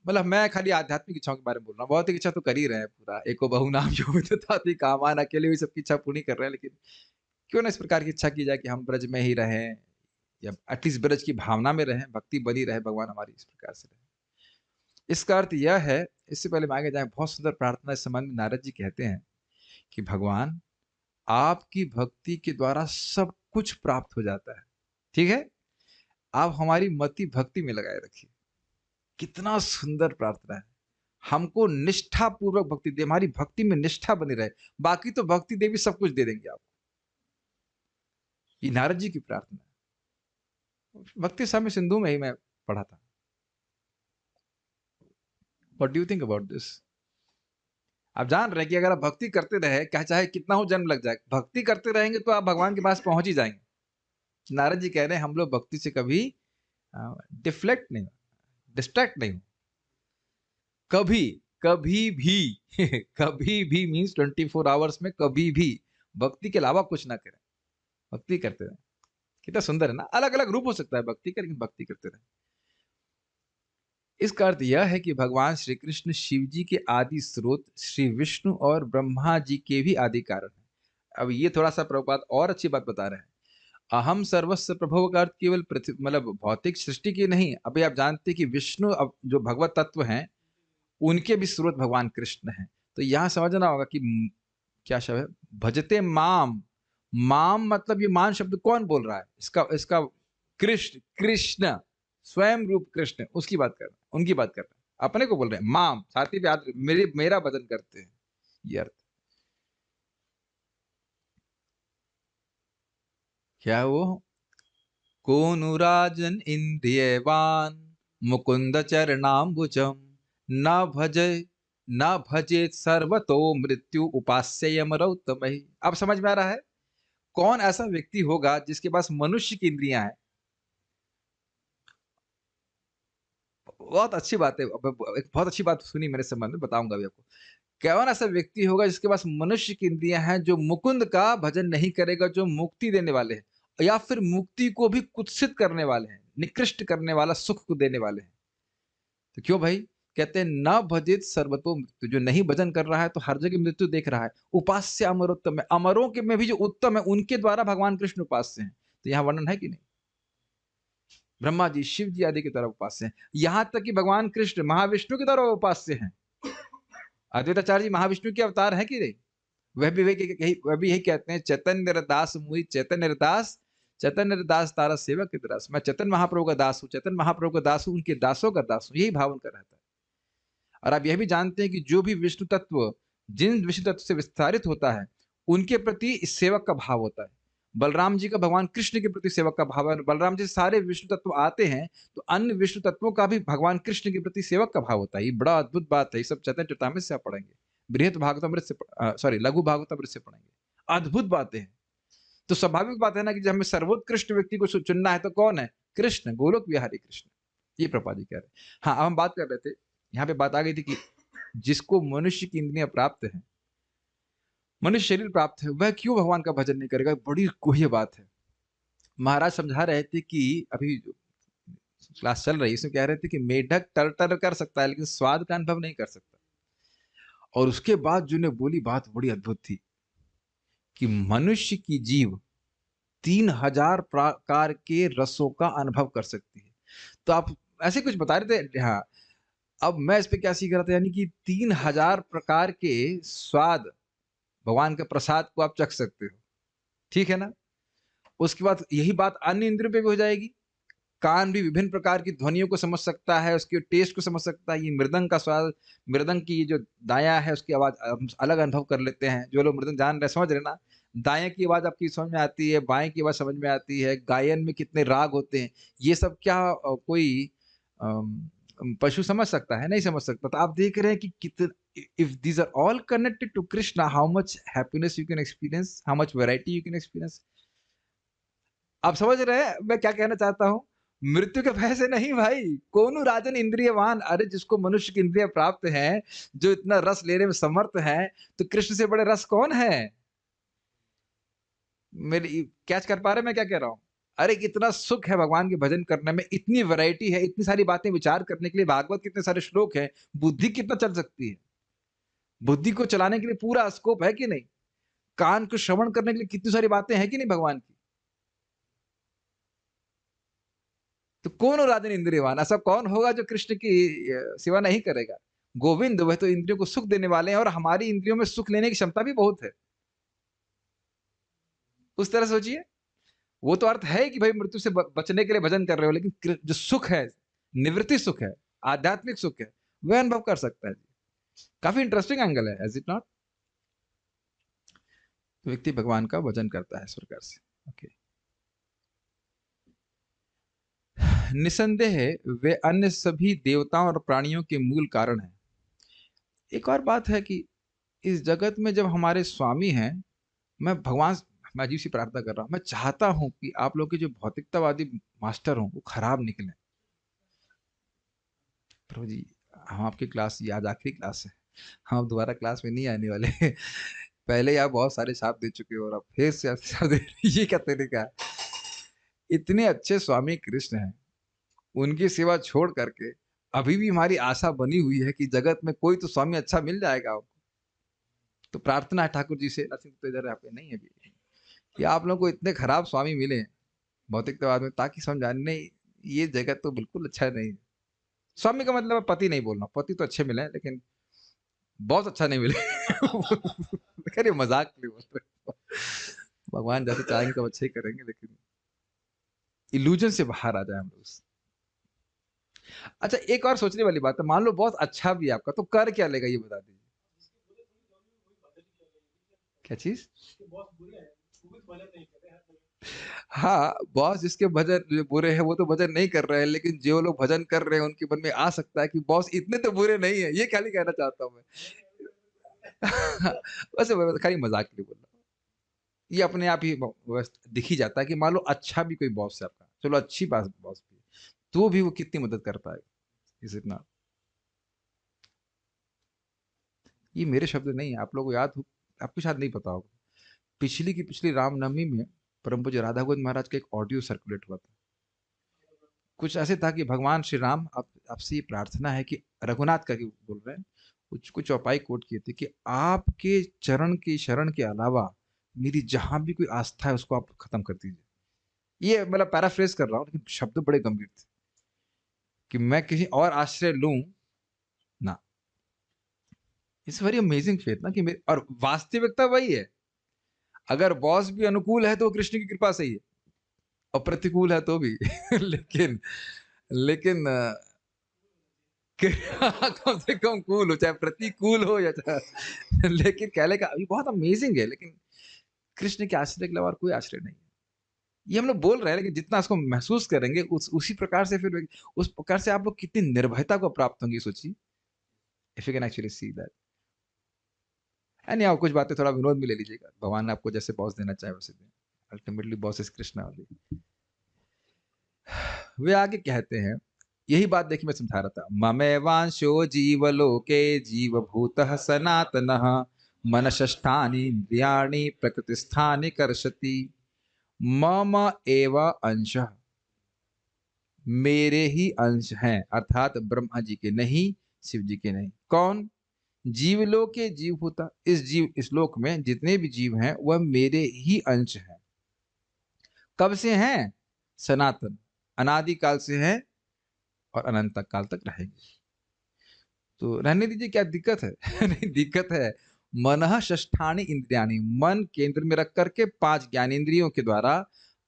मतलब मैं खाली आध्यात्मिक इच्छाओं के बारे में बोल रहा हूँ, भौतिक इच्छा तो कर ही रहे हैं पूरा, एको बहु नाम जो विदधाति कामान, अकेले भी सबकी इच्छा पूरी कर रहे हैं, लेकिन क्यों ना इस प्रकार की इच्छा की जाए कि हम ब्रज में ही रहें या एटलीस्ट ब्रज की भावना में रहें, भक्ति बनी रहे, भगवान हमारी इस प्रकार से रहे। इसका अर्थ यह है, इससे पहले मैं आगे जाए, बहुत सुंदर प्रार्थना इस संबंध में नारद जी कहते हैं कि भगवान आपकी भक्ति के द्वारा सब कुछ प्राप्त हो जाता है, ठीक है, आप हमारी मति भक्ति में लगाए रखिए। कितना सुंदर प्रार्थना है। हमको निष्ठा पूर्वक भक्ति दे, हमारी भक्ति में निष्ठा बनी रहे, बाकी तो भक्ति देवी सब कुछ दे देंगे आपको। ये नारद जी की प्रार्थना है, भक्ति स्वामी सिंधु में ही मैं पढ़ा था। What do you think about this? आप जान रहे हैं कि अगर आप भक्ति करते रहे, क्या चाहे कितना हो जन्म लग जाए, भक्ति करते रहेंगे तो आप भगवान के पास पहुंच ही जाएंगे। नारद जी कह रहे हैं हम लोग भक्ति से कभी डिफ्लेक्ट नहीं, डिस्ट्रैक्ट नहीं हो। कभी कभी भी कभी भी मीन्स 24 आवर्स में कभी भी भक्ति के अलावा कुछ ना करें, भक्ति करते रहे। कितना सुंदर है ना, अलग अलग रूप हो सकता है भक्ति का, लेकिन भक्ति करते रहे। इसका अर्थ यह है कि भगवान श्री कृष्ण शिव जी के आदि स्रोत, श्री विष्णु और ब्रह्मा जी के भी आदि कारण है। अब ये थोड़ा सा प्रभुपाद और अच्छी बात बता रहे हैं। अहम सर्वस्व प्रभव का अर्थ केवल पृथ्वी मतलब भौतिक सृष्टि की नहीं। अभी आप जानते हैं कि विष्णु अब जो भगवत तत्व हैं उनके भी स्रोत भगवान कृष्ण हैं। तो यहाँ समझना होगा कि क्या शब्द है, भजते माम। माम मतलब ये मान शब्द कौन बोल रहा है, इसका इसका कृष्ण, कृष्ण स्वयं रूप कृष्ण, उसकी बात कर रहे हैं, उनकी बात कर रहे हैं, अपने को बोल रहे हैं माम, साथी पे याद मेरा भजन करते हैं, ये अर्थ। क्या वो, कोनुराजन इंद्रियवान मुकुंद चरणाम्बुजम न भजे न भजे सर्वतो मृत्यु उपास्य यमरौतमहि। अब समझ में आ रहा है कौन ऐसा व्यक्ति होगा जिसके पास मनुष्य की इंद्रियां हैं। बहुत अच्छी बात है, एक बहुत अच्छी बात सुनी मेरे संबंध में, बताऊंगा अभी आपको। कौन ऐसा व्यक्ति होगा जिसके पास मनुष्य की इंद्रियां हैं, जो मुकुंद का भजन नहीं करेगा, जो मुक्ति देने वाले हैं, या फिर मुक्ति को भी कुत्सित करने वाले हैं, निकृष्ट करने वाला, सुख को देने वाले हैं। तो क्यों भाई, कहते हैं न भजित सर्वतो मृत्यु, जो नहीं भजन कर रहा है तो हर जगह मृत्यु देख रहा है। उपास्य अमरोत्तम है, अमरों के में भी जो उत्तम है उनके द्वारा भगवान कृष्ण उपास्य हैं। तो यहाँ वर्णन है कि नहीं, ब्रह्मा जी, शिव जी आदि की तरफ उपास्य हैं, यहाँ तक कि भगवान कृष्ण महाविष्णु की तरफ उपास्य हैं। अद्वैताचार्य जी महाविष्णु के अवतार है कि नहीं, वह भी यही कहते हैं, चैतन्य दास मुई चैतन्य दास, चैतन्य दास तारा सेवक के दास। मैं चैतन्य महाप्रभु का दास हूँ, चैतन्य महाप्रभु का दास हूँ, उनके दासों का दास हूँ, यही भावन कर रहता है। और आप यह भी जानते हैं कि जो भी विष्णु तत्व जिन विष्णु तत्व से विस्तारित होता है उनके प्रति इस सेवक का भाव होता है। बलराम जी का भगवान कृष्ण के प्रति सेवक का भाव है। बलराम जी सारे विष्णु तत्व आते हैं तो अन्य विष्णु तत्वों का भी भगवान कृष्ण के प्रति सेवक का भाव होता है। ये बड़ा अद्भुत बात है, ये सब चैतन्य चरितामृत से आप पढ़ेंगे, बृहत भागवतामृत से सॉरी लघु भागवतामृत से पढ़ेंगे, अद्भुत बातें हैं। तो स्वाभाविक बात है ना कि जब हमें सर्वोत्कृष्ट व्यक्ति को चुनना है तो कौन है, कृष्ण, गोलोक विहारी कृष्ण। ये प्रभुपाद जी कह रहे हैं। हाँ, अब हम बात कर रहे थे, यहाँ पे बात आ गई थी कि जिसको मनुष्य की इंद्रियां प्राप्त है, मनुष्य शरीर प्राप्त है, वह क्यों भगवान का भजन नहीं करेगा। बड़ी गुह्य बात है। महाराज समझा रहे थे कि अभी क्लास चल रही है, इसमें कह रहे थे कि मेढक टर टर कर सकता है लेकिन स्वाद का अनुभव नहीं कर सकता। और उसके बाद जो ने बोली बात बड़ी अद्भुत थी कि मनुष्य की जीव 3000 प्रकार के रसों का अनुभव कर सकती है। तो आप ऐसे कुछ बता रहे थे। हाँ, अब मैं इस पे क्या सीख रहा था, यानी कि 3000 प्रकार के स्वाद, भगवान के प्रसाद को आप चख सकते हो, ठीक है ना। उसके बाद यही बात अन्य इंद्रियों पे भी हो जाएगी। कान भी विभिन्न प्रकार की ध्वनियों को समझ सकता है, उसके टेस्ट को समझ सकता है। ये मृदंग का स्वाद, मृदंग की जो दाया है उसकी आवाज हम अलग अनुभव कर लेते हैं। जो लोग मृदंग जान रहे, समझ रहे ना, दाएं की आवाज आपकी समझ में आती है, बाएं की आवाज समझ में आती है, गायन में कितने राग होते हैं, ये सब क्या कोई पशु समझ सकता है, नहीं समझ सकता। तो आप देख रहे हैं कि कितने, if these are all connected to Krishna, how much happiness you can experience, how much variety you can experience. आप समझ रहे हैं मैं क्या कहना चाहता हूं। मृत्यु के भय से नहीं भाई, कोनु राजन इंद्रियवान, अरे जिसको मनुष्य की इंद्रिय प्राप्त है, जो इतना रस लेने में समर्थ है, तो कृष्ण से बड़े रस कौन है। मेरी कैच कर पा रहे मैं क्या कह रहा हूं। अरे कितना सुख है भगवान के भजन करने में, इतनी वैरायटी है, इतनी सारी बातें विचार करने के लिए, भागवत कितने सारे श्लोक है, बुद्धि कितना चल सकती है, बुद्धि को चलाने के लिए पूरा स्कोप है कि नहीं, कान को श्रवण करने के लिए कितनी सारी बातें हैं कि नहीं भगवान की। तो कौन हो राजन इंद्रियवान, ऐसा कौन होगा जो कृष्ण की सेवा नहीं करेगा। गोविंद वह तो इंद्रियों को सुख देने वाले हैं, और हमारी इंद्रियों में सुख लेने की क्षमता भी बहुत है। उस तरह सोचिए, वो तो अर्थ है कि भाई मृत्यु से बचने के लिए भजन कर रहे हो, लेकिन जो सुख है, निवृत्ति सुख है, आध्यात्मिक सुख है, वह अनुभव कर सकता है। काफी इंटरेस्टिंग एंगल है, एज इट नॉट। तो व्यक्ति भगवान का भजन करता है इस प्रकार से। ओके, निसंदेह वे अन्य सभी देवताओं और प्राणियों के मूल कारण हैं। एक और बात है कि इस जगत में जब हमारे स्वामी हैं, मैं भगवान, मैं अजीब सी प्रार्थना कर रहा हूँ, मैं चाहता हूं कि आप लोग के जो भौतिकतावादी मास्टर हों वो खराब निकले। प्रभु जी, हम आपकी क्लास, ये आज आखिरी क्लास है, हम अब दोबारा क्लास में नहीं आने वाले। पहले ही आप बहुत सारे शाप दे चुके हो और अब फिर से आप शाप दे रहे हैं। ये क्या तरीका है? इतने अच्छे स्वामी कृष्ण हैं, उनकी सेवा छोड़ करके अभी भी हमारी आशा बनी हुई है कि जगत में कोई तो स्वामी अच्छा मिल जाएगा आपको। तो प्रार्थना है ठाकुर जी से, नरसिंह तो इधर यहाँ पे नहीं है अभी, कि आप लोगों को इतने खराब स्वामी मिले भौतिकतावाद में, ताकि समझ आने नहीं, ये जगत तो बिल्कुल अच्छा नहीं है। स्वामी का मतलब है पति नहीं बोलना, पति तो अच्छे मिले हैं, लेकिन बहुत अच्छा नहीं मिले। खैर ये मजाक नहीं बोल रहे, भगवान जैसे चाहेंगे तो अच्छे ही करेंगे, लेकिन इल्यूजन से बाहर आ जाए हम लोग। अच्छा, एक और सोचने वाली बात है, मान लो बहुत अच्छा भी है आपका, तो कर क्या लेगा ये बता दीजिए। क्या चीज? हाँ, बॉस जिसके भजन जो बुरे हैं वो तो भजन नहीं कर रहे हैं, लेकिन जो लोग भजन कर रहे हैं उनके मन में आ सकता है कि बॉस इतने तो बुरे नहीं है, ये खाली कहना चाहता हूँ मैं। वैसे मैं खाली मजाक के लिए बोल रहा हूँ। ये अपने आप ही बस दिख ही जाता है कि मान लो अच्छा भी कोई बॉस है आपका, चलो अच्छी बात बॉस भी है, तो भी वो कितनी मदद कर पाएगा, इस इतना। ये मेरे शब्द नहीं है, आप लोगों को याद हो, आपको शायद नहीं पता होगा, पिछली की पिछली रामनवमी में परम पूज्य राधा गोविंद महाराज का एक ऑडियो सर्कुलेट हुआ था। कुछ ऐसे था कि भगवान श्री राम, आप आपसे ये प्रार्थना है कि, रघुनाथ का कि बोल रहे हैं, कुछ कुछ चौपाई कोट किए थे कि आपके चरण की शरण के अलावा मेरी जहां भी कोई आस्था है उसको आप खत्म कर दीजिए। ये मतलब पैराफ्रेज कर रहा हूँ, लेकिन शब्द बड़े गंभीर थे कि मैं किसी और आश्रय लूं ना। इट्स वेरी अमेजिंग फेथ ना, कि मेरे, और वास्तविकता वही है, अगर बॉस भी अनुकूल है तो वो कृष्ण की कृपा से ही है, और प्रतिकूल है तो भी। लेकिन लेकिन कि कम से कम कूल हो, चाहे प्रतिकूल हो या चाहे, लेकिन कहने का अभी बहुत अमेजिंग है, लेकिन कृष्ण के आश्रय के अलावा और कोई आश्रय नहीं है। ये हम लोग बोल रहे हैं, लेकिन जितना इसको महसूस करेंगे उसी प्रकार से फिर उस प्रकार से आप लोग कितनी निर्भयता को प्राप्त होंगी, सोचिए, if you can actually see that. And यहाँ कुछ बातें थोड़ा विनोद में ले लीजिएगा, भगवान ने आपको जैसे बॉस देना चाहे वैसे दें, ultimately boss is Krishna only. वे आगे कहते हैं, यही बात देखिए मैं समझा रहा था, ममेवांशो जीवलोके जीवभूतः सनातनः मनषष्ठानि इंद्रियाणि प्रकृतिस्थानि कर्षति, मम एव अंशः, मेरे ही अंश हैं, अर्थात ब्रह्मा जी के नहीं, शिव जी के नहीं। कौन? जीवलोक के जीवभूता, इस लोक में जितने भी जीव हैं वह मेरे ही अंश हैं। कब से हैं? सनातन, अनादि काल से हैं, और अनंत काल तक रहेंगे। तो रहने दीजिए, क्या दिक्कत है? नहीं दिक्कत है। मनः षष्ठानि इंद्रियाणि, मन केंद्र में रख करके 5 ज्ञानेंद्रियों के द्वारा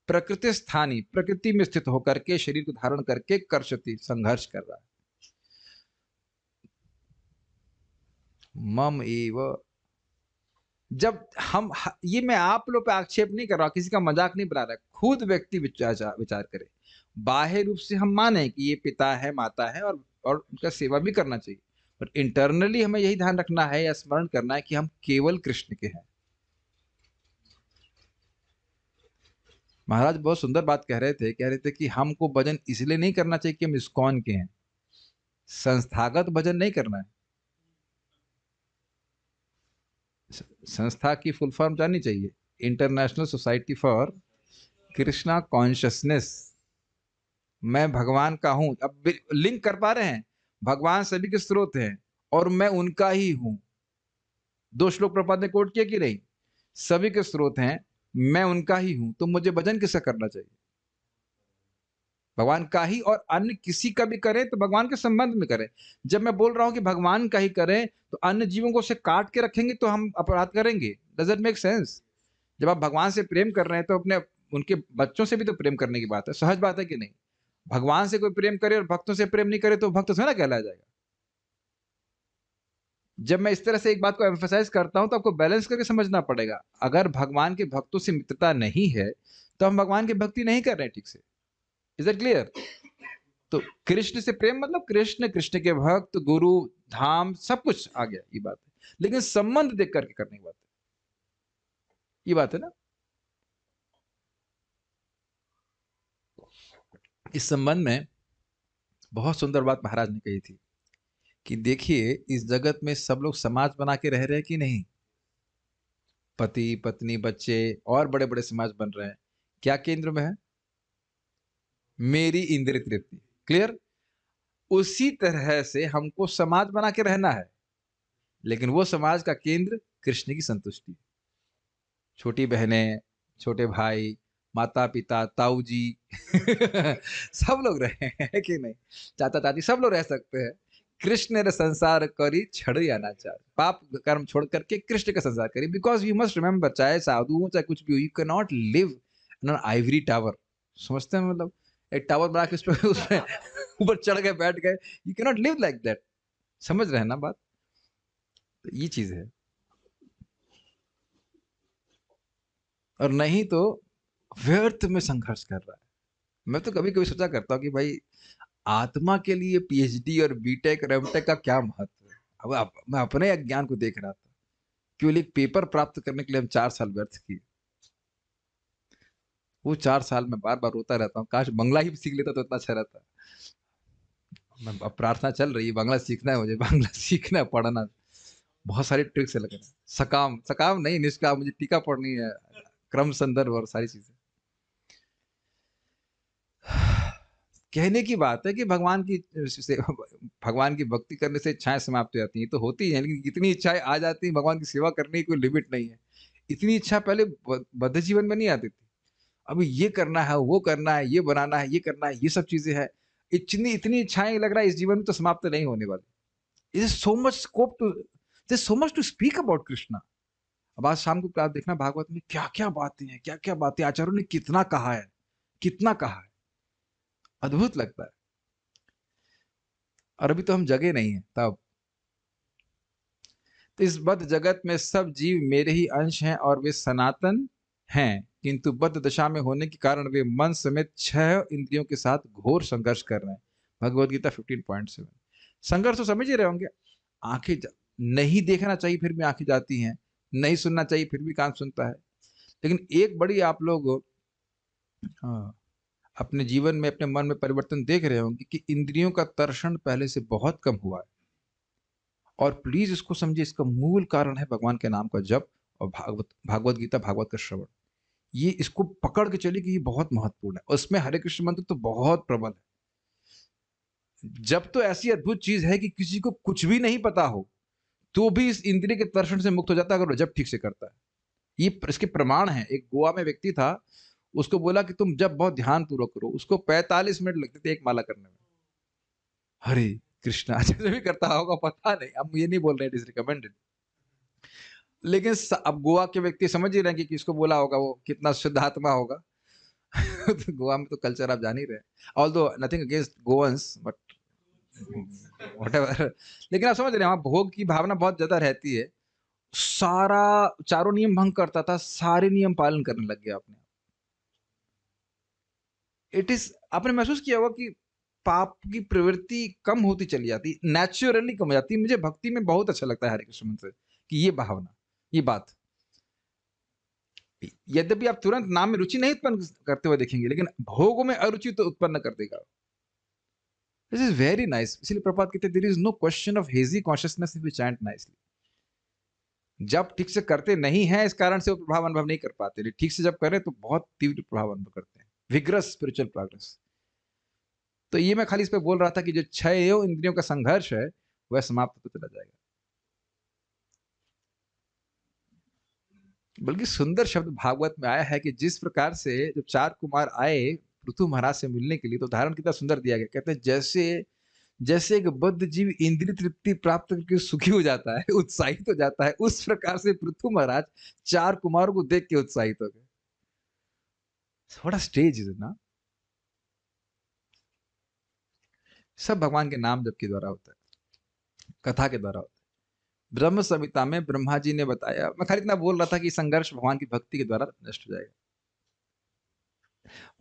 प्रकृति स्थानी, प्रकृति में स्थित होकर के शरीर को धारण करके कर्षति, संघर्ष कर रहा है। मम एव, जब हम, ये मैं आप लोग पे आक्षेप नहीं कर रहा, किसी का मजाक नहीं बना रहा, खुद व्यक्ति विचार विचार करे। बाह्य रूप से हम माने कि ये पिता है, माता है, और उनका सेवा भी करना चाहिए, पर इंटरनली हमें यही ध्यान रखना है या स्मरण करना है कि हम केवल कृष्ण के हैं। महाराज बहुत सुंदर बात कह रहे थे कि हमको भजन इसलिए नहीं करना चाहिए कि हम इस्कॉन के हैं, संस्थागत भजन नहीं करना है। संस्था की फुल फॉर्म जाननी चाहिए, international society for Krishna consciousness. मैं भगवान का हूं, अब लिंक कर पा रहे हैं, भगवान सभी के स्रोत हैं और मैं उनका ही हूं। 2 श्लोक प्रभुपाद ने कोट किया कि नहीं? सभी के स्रोत हैं, मैं उनका ही हूं, तो मुझे भजन किसका करना चाहिए? भगवान का ही, और अन्य किसी का भी करें तो भगवान के संबंध में करें। जब मैं बोल रहा हूं कि भगवान का ही करें, तो अन्य जीवों को उसे काट के रखेंगे तो हम अपराध करेंगे। Does it make sense? जब आप भगवान से प्रेम कर रहे हैं तो अपने, उनके बच्चों से भी तो प्रेम करने की बात है, सहज बात है कि नहीं? भगवान से कोई प्रेम करे और भक्तों से प्रेम नहीं करे तो भक्त थोड़ा ना कहलाया जाएगा। जब मैं इस तरह से एक बात को एम्फसाइज करता हूं तो आपको बैलेंस करके समझना पड़ेगा। अगर भगवान के भक्तों से मित्रता नहीं है तो हम भगवान की भक्ति नहीं कर रहे हैं ठीक से। Is that clear? तो कृष्ण से प्रेम मतलब कृष्ण, कृष्ण के भक्त, गुरु, धाम, सब कुछ आ गया, ये बात है, लेकिन संबंध देख करके करने की बात है, ये बात है ना। इस संबंध में बहुत सुंदर बात महाराज ने कही थी कि देखिए इस जगत में सब लोग समाज बना के रह रहे हैं कि नहीं? पति, पत्नी, बच्चे और बड़े-बड़े समाज बन रहे हैं। क्या केंद्र में है? मेरी इंद्रिय तृप्ति। क्लियर? उसी तरह से हमको समाज बना के रहना है, लेकिन वो समाज का केंद्र कृष्ण की संतुष्टि। छोटी बहनें, छोटे भाई, माता-पिता, ताऊ जी सब लोग रहे हैं, है कि नहीं? चाचा-चाची सब लोग रह सकते हैं। कृष्ण ने संसार करी छड़ी अनाचार। पाप कर्म छोड़ कर के कृष्ण का संसार करी बिकॉज़ यू मस्ट रिमेंबर चाहे साधु हो, चाहे कुछ भी हो, you can not live in an Ivory tower. समझते हैं मतलब? एक टावर बना के उसपे उसमें ऊपर चढ़ गए, बैठ गए। You can not live like that. समझ रहे हैं ना बात? तो ये चीज़ है। और नहीं तो व्यर्थ में संघर्ष कर रहा है। मैं तो कभी-कभी सोचा करता हूँ कि भाई आत्मा के लिए पीएचडी और बीटेक और एमटेक का क्या महत्व है? अब मैं अपने अज्ञान को देख रहा था। केवल एक पेपर प्राप्त करने के लिए हम 4 साल व्यर्थ किए। वो 4 साल मैं बार-बार रोता रहता हूँ, काश बंगला ही सीख लेता तो इतना अच्छा रहता। मैं अब प्रार्थना चल रही है, बांग्ला सीखना है मुझे, बांग्ला सीखना है, पढ़ना। बहुत सारी ट्रिक्स लग रहे हैं। सकाम सकाम नहीं, निष्काम मुझे टीका पढ़नी है, क्रम संदर्भ और सारी चीज़ें। कहने की बात है कि भगवान की भक्ति करने से इच्छाएँ समाप्त हो जाती हैं, तो होती हैं, लेकिन इतनी इच्छाएँ आ जाती हैं, भगवान की सेवा करने की कोई लिमिट नहीं है। इतनी इच्छा पहले बद्ध जीवन में नहीं आती थी। अभी ये करना है, वो करना है, ये बनाना है, ये करना है, ये सब चीज़ें हैं। इतनी इच्छाएँ लग रहा है इस जीवन में तो समाप्त नहीं होने वाली। There is so much scope to there is so much to speak about Krishna. अब आज शाम को आप देखना भागवत में क्या-क्या बातें हैं, क्या-क्या बातें आचार्यों ने कितना कहा है, कितना कहा है। अद्भुत लगता है। और अभी तो हम जगे नहीं हैं तब। तो इस बद्ध जगत में सब जीव मेरे ही अंश हैं और वे सनातन हैं, किंतु बद्ध दशा में होने के कारण वे मन समेत 6 इंद्रियों के साथ घोर संघर्ष कर रहे हैं। भगवद गीता 15.7। संघर्ष तो समझ ही रहे होंगे। आंखें नहीं देखना चाहिए फिर भी आंखें जाती हैं, नहीं सुनना चाहिए फिर भी कान सुनता है। लेकिन एक बड़ी आप लोग हाँ, अपने जीवन में अपने मन में परिवर्तन देख रहे होंगे कि इंद्रियों का तर्षण पहले से बहुत कम हुआ है। और प्लीज इसको समझिए, इसका मूल कारण है भगवान के नाम का जप और भागवत गीता, भागवत का श्रवण। ये इसको पकड़ के चलिए कि ये बहुत महत्वपूर्ण है। उसमें हरे कृष्ण मंत्र तो बहुत प्रबल है। जब तो ऐसी अद्भुत चीज है कि किसी को कुछ भी नहीं पता हो तो भी इस इंद्रिय के तर्षण से मुक्त हो जाता है अगर वो जब ठीक से करता है। ये इसके प्रमाण है। एक गोवा में व्यक्ति था, उसको बोला कि तुम जब बहुत ध्यान पूर्वक करो, उसको 45 मिनट लगते थे एक माला करने में। हरे कृष्णा जैसे भी करता होगा पता नहीं, हम ये नहीं बोल रहे इट इज रिकमेंडेड। लेकिन अब गोवा के व्यक्ति समझ ही रहे हैं कि किसको बोला होगा, वो कितना शुद्ध आत्मा होगा। तो गोवा में तो कल्चर आप जान ही रहे हैं। Although nothing against गोवंस but whatever. लेकिन आप समझ रहे हैं वहां भोग की भावना बहुत ज्यादा रहती है। सारा चारों नियम भंग करता था, सारे नियम पालन करने लग गया अपने। इट इज आपने महसूस किया होगा कि पाप की प्रवृत्ति कम होती चली जाती, नेचुरली कम हो जाती। मुझे भक्ति में बहुत अच्छा लगता है हरे कृष्ण मंत्र कि ये भावना, ये बात, यद्यपि आप तुरंत नाम में रुचि नहीं उत्पन्न करते हुए देखेंगे, लेकिन भोगों में अरुचि तो उत्पन्न कर देगा। This is very nice. इसलिए प्रपात कहते there is no question of hazy consciousness if we chant nicely. जब ठीक से करते नहीं है इस कारण से वो प्रभाव अनुभव नहीं कर पाते, ठीक से जब करें तो बहुत तीव्र प्रभाव अनुभव करते हैं, विग्रस स्पिरिचुअल प्रोग्रेस। तो ये मैं खाली इस पे बोल रहा था कि जो 6 इंद्रियों का संघर्ष है वह समाप्त होता चला जाएगा। बल्कि सुंदर शब्द भागवत में आया है कि जिस प्रकार से जब 4 कुमार आए पृथु महाराज से मिलने के लिए, तो उदाहरण कितना सुंदर दिया गया। कहते हैं जैसे जैसे एक बद्ध जीव इंद्रिय तृप्ति प्राप्त करके सुखी हो जाता है, उत्साहित हो जाता है, उस प्रकार से पृथु महाराज 4 कुमारों को देख के उत्साहित हो गए। थोड़ा स्टेज है ना, सब भगवान के नाम जप के द्वारा होता है, कथा के द्वारा होता है। ब्रह्म संहिता में ब्रह्मा जी ने बताया, मैं खाली इतना बोल रहा था कि संघर्ष भगवान की भक्ति के द्वारा नष्ट हो जाएगा।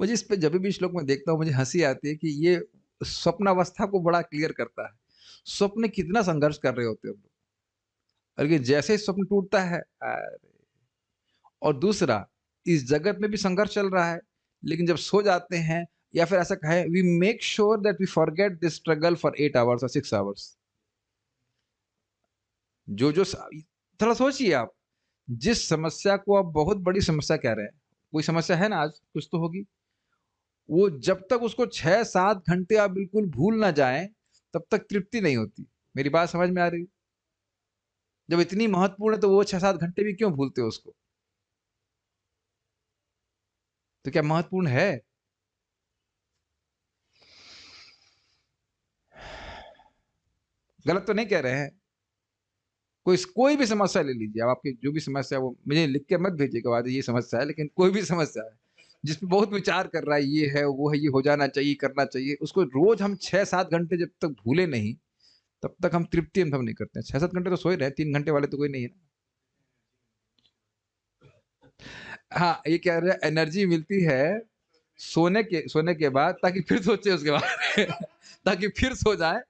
मुझे इस पे जब भी श्लोक में देखता हूँ मुझे हंसी आती है कि ये स्वप्नावस्था को बड़ा क्लियर करता है। स्वप्न कितना संघर्ष कर रहे होते हैं हम लोग, और ये जैसे ही स्वप्न टूटता है अरे। और दूसरा, इस जगत में भी संघर्ष चल रहा है, लेकिन जब सो जाते हैं, या फिर ऐसा कहे we make sure that we forget this struggle for 8 hours और 6 आवर्स। जो जो थोड़ा सोचिए आप, जिस समस्या को आप बहुत बड़ी समस्या कह रहे हैं, कोई समस्या है ना, आज कुछ तो होगी, वो जब तक उसको 6-7 घंटे आप बिल्कुल भूल ना जाएं, तब तक तृप्ति नहीं होती। मेरी बात समझ में आ रही है? जब इतनी महत्वपूर्ण है तो वो 6-7 घंटे भी क्यों भूलते हो उसको? तो क्या महत्वपूर्ण है? गलत तो नहीं कह रहे हैं? कोई कोई भी समस्या ले लीजिए, अब आपकी जो भी समस्या, वो मुझे लिख के मत भेजिएगा बाद ये समस्या है, लेकिन कोई भी समस्या है जिसपे बहुत विचार कर रहा है, ये है वो है, ये हो जाना चाहिए, करना चाहिए, उसको रोज हम 6-7 घंटे जब तक भूले नहीं, तब तक हम तृप्ति अनुभव नहीं करते हैं। 6-7 घंटे तो सोए रहे, 3 घंटे वाले तो कोई नहीं है ना। हाँ, ये कह रहे हैं एनर्जी मिलती है सोने के बाद, ताकि फिर सोचे उसके बारे में ताकि फिर सो जाए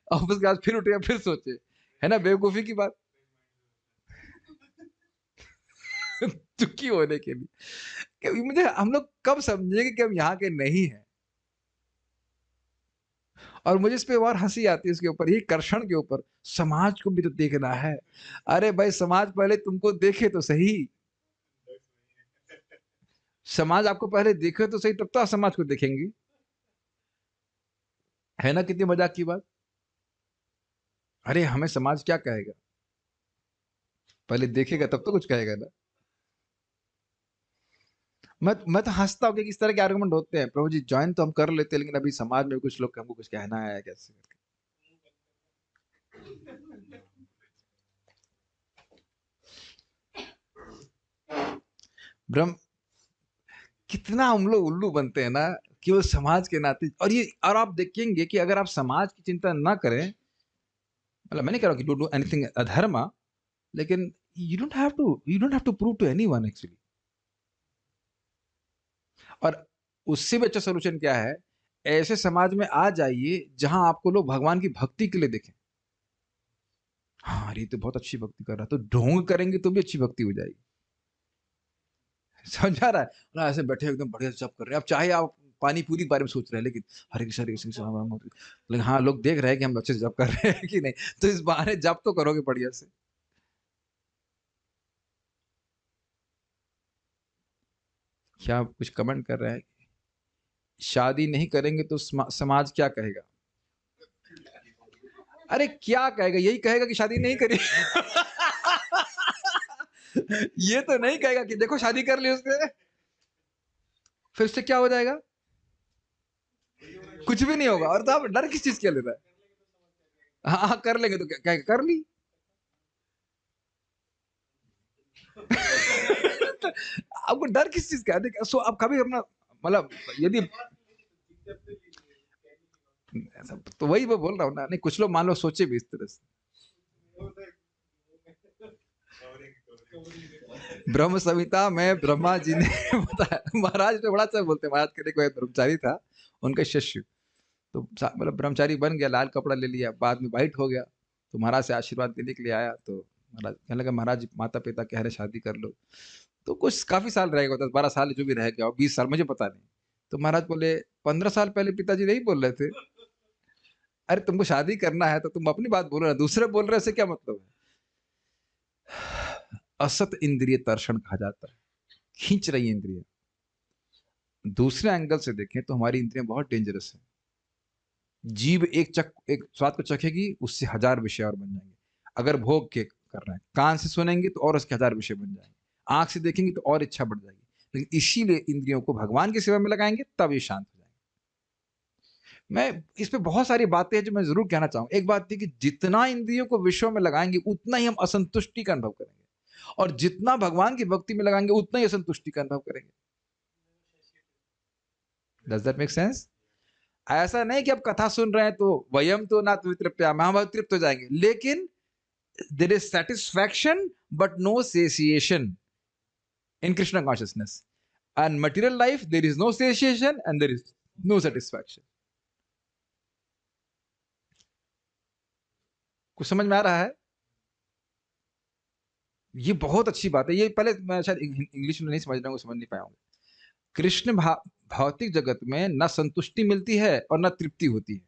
और उसके बाद फिर उठे फिर सोचे। है ना बेवकूफी की बात? दुखी होने के लिए। मुझे हम लोग कब समझेंगे कि हम यहाँ के नहीं हैं? और मुझे इस पे और हंसी आती है इसके ऊपर, ये कर्षण के ऊपर, समाज को भी तो देखना है। अरे भाई, समाज पहले तुमको देखे तो सही, समाज आपको पहले देखे तो सही, तब तो आप समाज को देखेंगे। है ना कितनी मजाक की बात? अरे हमें समाज क्या कहेगा? पहले देखेगा तब तो कुछ कहेगा ना। मैं तो हंसता हूँ कि किस तरह के आर्गुमेंट होते हैं, प्रभु जी ज्वाइन तो हम कर लेते हैं, लेकिन अभी समाज में कुछ लोग हमको कुछ कहना है कैसे करके। ब्रह्म, कितना हम लोग उल्लू बनते हैं ना, कि वो समाज के नाते, और आप देखेंगे कि अगर आप समाज की चिंता ना करें, मतलब मैं नहीं कह रहा हूँ कि डू डू एनीथिंग अधर्मा, लेकिन you don't have to prove to anyone actually. और उससे भी अच्छा सोल्यूशन क्या है? ऐसे समाज में आ जाइए जहां आपको लोग भगवान की भक्ति के लिए देखें। हाँ, अरे ये तो बहुत अच्छी भक्ति कर रहा है, तो ढोंग करेंगे तो भी अच्छी भक्ति हो जाएगी। समझ आ रहा है ना? ऐसे बैठे एकदम बढ़िया जप कर रहे हैं, अब चाहे आप पानी पूरी के बारे में सोच रहे हैं, लेकिन हरे कृष्ण राम राम हरे, लेकिन हाँ, लोग देख रहे हैं कि हम अच्छे से जप कर रहे हैं कि नहीं, तो इस बहाने जप तो करोगे बढ़िया से। क्या आप कुछ कमेंट कर रहे हैं? शादी नहीं करेंगे तो समाज क्या कहेगा? अरे क्या कहेगा? यही कहेगा कि शादी नहीं करी। ये तो नहीं कहेगा कि देखो शादी कर ली उसने, फिर उससे क्या हो जाएगा? कुछ भी नहीं होगा। और तो आप डर किस चीज के ले रहा है? हाँ हाँ, कर लेंगे तो क्या कहेगा, कर ली। तो आपको डर किस चीज का है? सो आप कभी अपना, मतलब, यदि ऐसा, तो वही मैं बोल रहा हूँ ना, नहीं कुछ लोग मान लो सोचे भी इस तरह से। ब्रह्म संहिता में ब्रह्मा जी ने बताया, महाराज तो बड़ा अच्छा बोलते हैं, महाराज के कोई ब्रह्मचारी था, उनका शिष्य, तो मतलब ब्रह्मचारी बन गया, लाल कपड़ा ले लिया, बाद में वाइट हो गया, तो महाराज से आशीर्वाद लेने के लिए आया, तो महाराज कहने लगा, महाराज माता पिता कह रहे शादी कर लो। तो कुछ काफी साल रहेगा, 10-12 साल जो भी रह गया, 20 साल, मुझे पता नहीं। तो महाराज बोले, 15 साल पहले पिताजी नहीं बोल रहे थे? अरे तुमको शादी करना है तो तुम अपनी बात बोलो ना, दूसरे बोल रहे से क्या मतलब है? असत इंद्रिय तर्षण कहा जाता है, खींच रही है इंद्रिय। दूसरे एंगल से देखें तो हमारी इंद्रियां बहुत डेंजरस है। जीभ एक स्वाद को चखेगी, उससे 1000 विषय और बन जाएंगे। अगर भोग के कर रहे हैं, कान से सुनेंगे तो और उसके 1000 विषय बन जाएंगे, आंख से देखेंगे तो और इच्छा बढ़ जाएगी, लेकिन इसीलिए इंद्रियों को भगवान की सेवा में लगाएंगे तब ये शांत हो जाएंगे। मैं इस पे बहुत सारी बातें हैं जो मैं जरूर कहना चाहूंगा। एक बात थी कि जितना इंद्रियों को विषयों में लगाएंगे उतना ही हम असंतुष्टि का अनुभव करेंगे, और जितना भगवान की भक्ति में लगाएंगे उतना ही असंतुष्टि का अनुभव करेंगे। Does that make sense? ऐसा नहीं कि अब कथा सुन रहे हैं तो वयम तो ना तृप्यामः, हम तृप्त हो जाएंगे, लेकिन there is satisfaction but no satiation in Krishna consciousness. And material life, there is no satiation and there is no satisfaction. कुछ समझ में आ रहा है? ये बहुत अच्छी बात है। ये पहले मैं शायद इंग्लिश में नहीं समझ रहा हूँ, समझ नहीं पाया हूँ। कृष्ण भौतिक जगत में न संतुष्टि मिलती है और न तृप्ति होती है,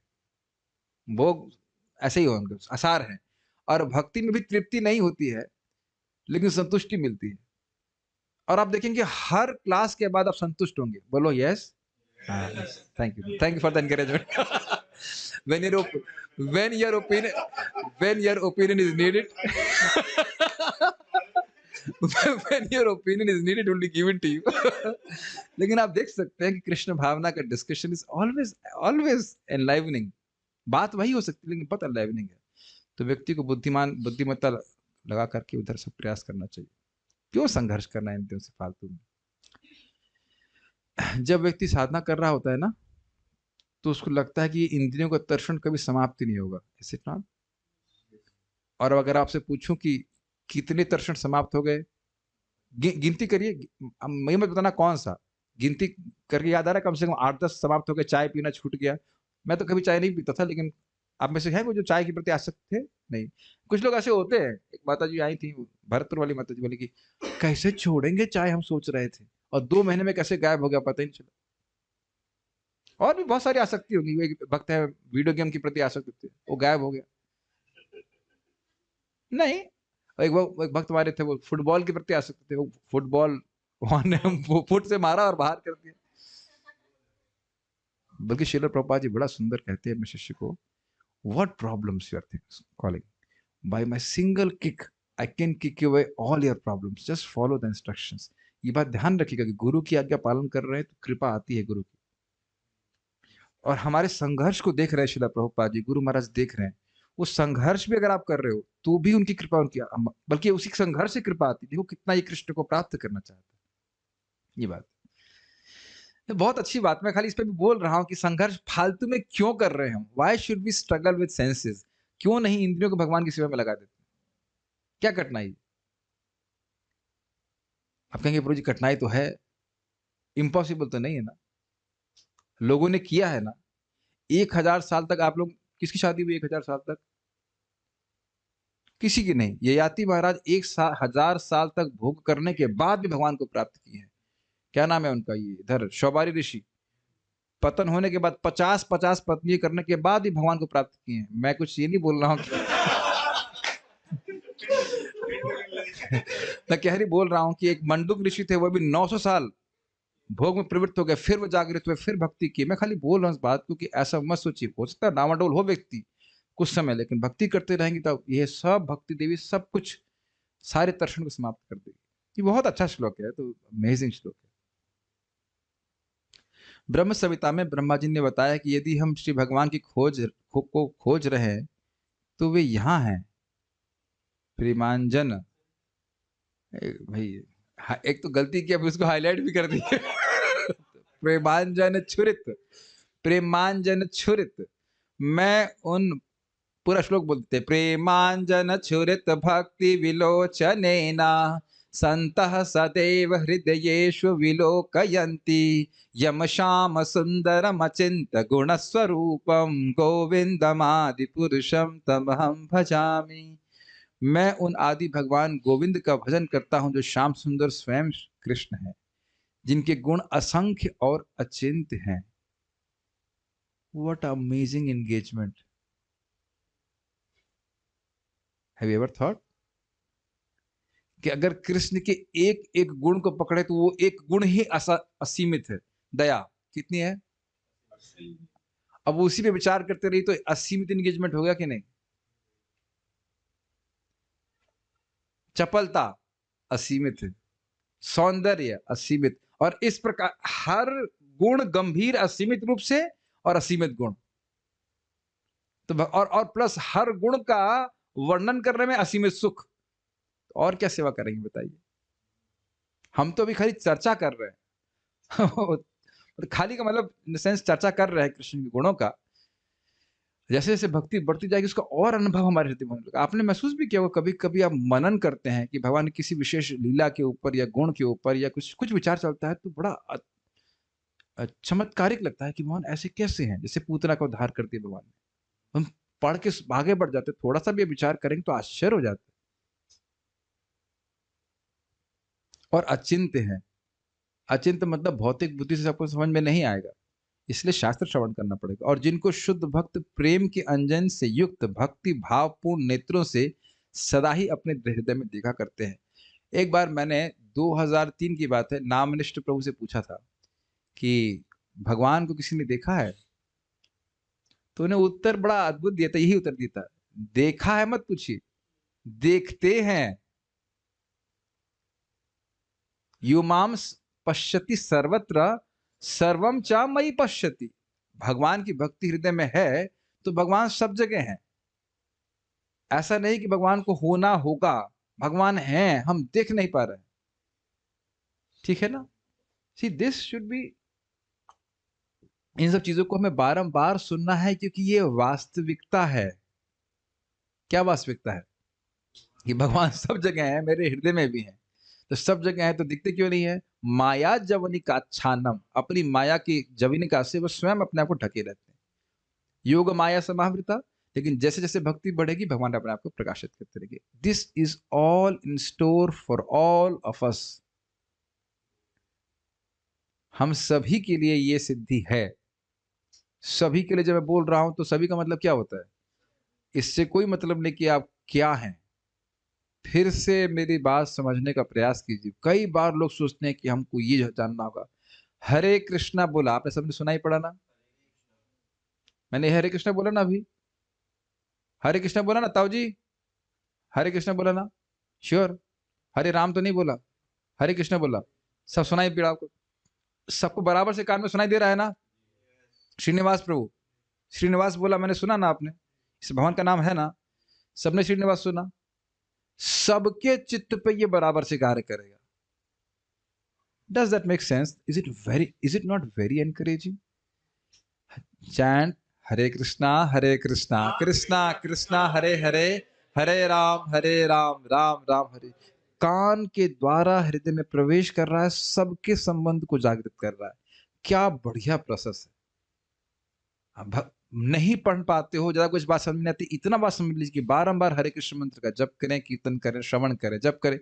वो ऐसे ही हो, उनके आसार है। और भक्ति में भी तृप्ति नहीं होती है, लेकिन संतुष्टि मिलती है। और आप देखेंगे हर क्लास के बाद आप संतुष्ट होंगे। बोलो yes. Thank you for the encouragement. when your when your opinion is needed when your opinion is needed only given to you। लेकिन आप देख सकते हैं कि कृष्ण भावना का डिस्कशन इज ऑलवेज ऑलवेज एनलाइवनिंग। बात वही हो सकती है लेकिन बहुत एनलाइवनिंग है। तो व्यक्ति को बुद्धिमत्ता लगा करके उधर से प्रयास करना चाहिए। क्यों संघर्ष करना है इंद्रियों से फालतू में? जब व्यक्ति साधना कर रहा होता है ना, तो उसको लगता है कि इंद्रियों का तर्षण कभी समाप्ति नहीं होगा। Is it not? और अगर आपसे पूछूं कि कितने तर्षण समाप्त हो गए, गिनती करिए। मैं मत बताना कौन सा, गिनती करके याद आ रहा है? कम से कम 8-10 समाप्त हो गए। चाय पीना छूट गया। मैं तो कभी चाय नहीं पीता था, लेकिन आप में से है कोई जो चाय के प्रति आसक्त थे? नहीं। कुछ लोग ऐसे होते हैं। एक माता जी आई थी, भरतपुर वाली माता जी, बोली कि कैसे छोड़ेंगे चाय, हम सोच रहे थे, और 2 महीने में कैसे गायब हो गया पता ही नहीं चला। और भी बहुत सारी आसक्ति होगी। एक भक्त है वीडियो गेम के प्रति आसक्त थे, वो गायब हो गया। नहीं, एक भक्त हमारे थे, वो फुटबॉल के प्रति आसक्त थे। वो फुटबॉल ने वो फुट से मारा और बाहर कर दिया। बल्कि श्रील प्रभुपाद जी बड़ा सुंदर कहते हैं अपने शिष्य को, what problems you are calling, by my single kick I can kick you away all your problems, just follow the instructions. ये बात ध्यान रखिएगा कि गुरु की आज्ञा पालन कर रहे हैं तो कृपा आती है गुरु की। और हमारे संघर्ष को देख रहे हैं श्रील प्रभुपाद जी, गुरु महाराज देख रहे हैं। वो संघर्ष भी अगर आप कर रहे हो तो भी उनकी कृपा, उनकी बल्कि उसी संघर्ष से कृपा आती है। देखो कितना ये कृष्ण को प्राप्त करना चाहता है। ये बात बहुत अच्छी बात। मैं खाली इस पे भी बोल रहा हूं कि संघर्ष फालतू में क्यों कर रहे हैं? Why should we struggle with senses? क्यों नहीं इंद्रियों को भगवान की सेवा में लगा देते? क्या कठिनाई? आप कहेंगे प्रभु जी कठिनाई तो है, इम्पॉसिबल तो नहीं है ना। लोगों ने किया है ना। 1000 साल तक आप लोग, किसकी शादी हुई 1000 साल तक? किसी की नहीं। ययाति महाराज 1000 साल तक भोग करने के बाद भी भगवान को प्राप्त किए हैं। क्या नाम है उनका? ये इधर शौबारी ऋषि, पतन होने के बाद 50-50 पत्नी करने के बाद ही भगवान को प्राप्त किए हैं। मैं कुछ ये नहीं बोल रहा हूँ कि मैं कह रही बोल रहा हूँ कि एक मंडूक ऋषि थे, वो भी 900 साल भोग में प्रवृत्त हो गए, फिर वो जागृत हुए, फिर भक्ति की। मैं खाली बोल रहा हूँ इस बात को कि ऐसा मत सोचिए। हो सकता है डामाडोल हो व्यक्ति कुछ समय, लेकिन भक्ति करते रहेंगे तो ये सब भक्ति देवी सब कुछ, सारे तर्षण को समाप्त कर देगी। ये बहुत अच्छा श्लोक है, तो अमेजिंग श्लोक है। ब्रह्म संहिता में ब्रह्मा जी ने बताया कि यदि हम श्री भगवान की को खोज रहे हैं तो वे यहाँ हैं। प्रेमांजन, भाई एक तो गलती की, अब उसको हाईलाइट भी कर दिए। प्रेमांजन छुरित, प्रेमांजन छुरित। मैं उन, पूरा श्लोक बोलते, प्रेमांजन छुरित भक्ति विलोचनेना संतः सदैव हृदयेषु विलोकयन्ति यम श्याम सुंदरम अचिंत गुण स्वरूपम गोविंदमादि पुरुषम तमहम भजामि। मैं उन आदि भगवान गोविंद का भजन करता हूं जो श्याम सुंदर स्वयं कृष्ण है, जिनके गुण असंख्य और अचिंत्य हैं। What amazing engagement. Have you ever thought कि अगर कृष्ण के एक एक गुण को पकड़े तो वो एक गुण ही असीमित है। दया कितनी है? अब उसी पे विचार करते रही तो असीमित एंगेजमेंट होगा कि नहीं? चपलता असीमित है, सौंदर्य असीमित, और इस प्रकार हर गुण गंभीर असीमित रूप से, और असीमित गुण तो और प्लस हर गुण का वर्णन करने में असीमित सुख। और क्या सेवा करेंगे बताइए? हम तो अभी खाली चर्चा कर रहे हैं। खाली का मतलब इन सेंस चर्चा कर रहे हैं कृष्ण के गुणों का। जैसे जैसे भक्ति बढ़ती जाएगी उसका और अनुभव हमारे हृदय में होने लगा। आपने महसूस भी किया होगा, कभी कभी आप मनन करते हैं कि भगवान की किसी विशेष लीला के ऊपर या गुण के ऊपर या कुछ कुछ विचार चलता है, तो बड़ा चमत्कारिक लगता है कि भगवान ऐसे कैसे हैं। जैसे पूतना का उद्धार करती है भगवान ने, हम पढ़ के आगे बढ़ जाते, थोड़ा सा भी विचार करेंगे तो आश्चर्य हो जाता है। और अचिंत्य है, अचिंत्य मतलब भौतिक बुद्धि से सबको समझ में नहीं आएगा। इसलिए शास्त्र श्रवण करना पड़ेगा। और जिनको शुद्ध भक्त प्रेम के अंजन से युक्त भक्ति भावपूर्ण नेत्रों से सदा ही अपने हृदय में देखा करते हैं। एक बार मैंने 2003 की बात है, नामनिष्ठ प्रभु से पूछा था कि भगवान को किसी ने देखा है? तो उन्हें उत्तर बड़ा अद्भुत दिया था, यही उत्तर दिया था, देखा है मत पूछिए, देखते हैं। युमाम पश्यति सर्वत्र सर्वम च मयि पश्यति। भगवान की भक्ति हृदय में है तो भगवान सब जगह हैं। ऐसा नहीं कि भगवान को होना होगा, भगवान हैं, हम देख नहीं पा रहे हैं। ठीक है ना? सी दिस शुड बी, इन सब चीजों को हमें बारंबार सुनना है क्योंकि ये वास्तविकता है। क्या वास्तविकता है? कि भगवान सब जगह है, मेरे हृदय में भी है। तो सब जगह है तो दिखते क्यों नहीं है? माया जवनिका छानम, अपनी माया की जवनिका से वो स्वयं अपने आप को ढके रहते हैं। योग माया समावृता, लेकिन जैसे जैसे भक्ति बढ़ेगी भगवान अपने आप को प्रकाशित करते रहेंगे। This is all in store for all of us. हम सभी के लिए ये सिद्धि है। सभी के लिए जब मैं बोल रहा हूं तो सभी का मतलब क्या होता है? इससे कोई मतलब नहीं कि आप क्या हैं। फिर से मेरी बात समझने का प्रयास कीजिए। कई बार लोग सोचते हैं कि हमको ये जानना होगा। हरे कृष्णा बोला, आपने सबने सुना ही पड़ा ना? मैंने हरे कृष्णा बोला ना अभी? हरे कृष्णा बोला ना ताऊ जी? हरे कृष्णा बोला ना? श्योर? हरे राम तो नहीं बोला, हरे कृष्णा बोला। सब सुनाई पड़ा आपको? सबको बराबर से कान में सुनाई दे रहा है ना? श्रीनिवास प्रभु, श्रीनिवास बोला, मैंने सुना ना? आपने, इस भगवान का नाम है ना? सबने श्रीनिवास सुना? सबके चित्त पे ये बराबर से कार्य करेगा। Does that make sense? Is it not very encouraging? Chant Hare Krishna, Krishna Krishna, Hare Hare, Hare Ram, Ram Ram Hare। कान के द्वारा हृदय में प्रवेश कर रहा है, सबके संबंध को जागृत कर रहा है। क्या बढ़िया प्रोसेस है। अब नहीं पढ़ पाते हो, ज्यादा कुछ बात समझ नहीं आती, इतना बात समझ लीजिए कि बारंबार हरे कृष्ण मंत्र का जप करें, कीर्तन करें, श्रवण करें, जप करें।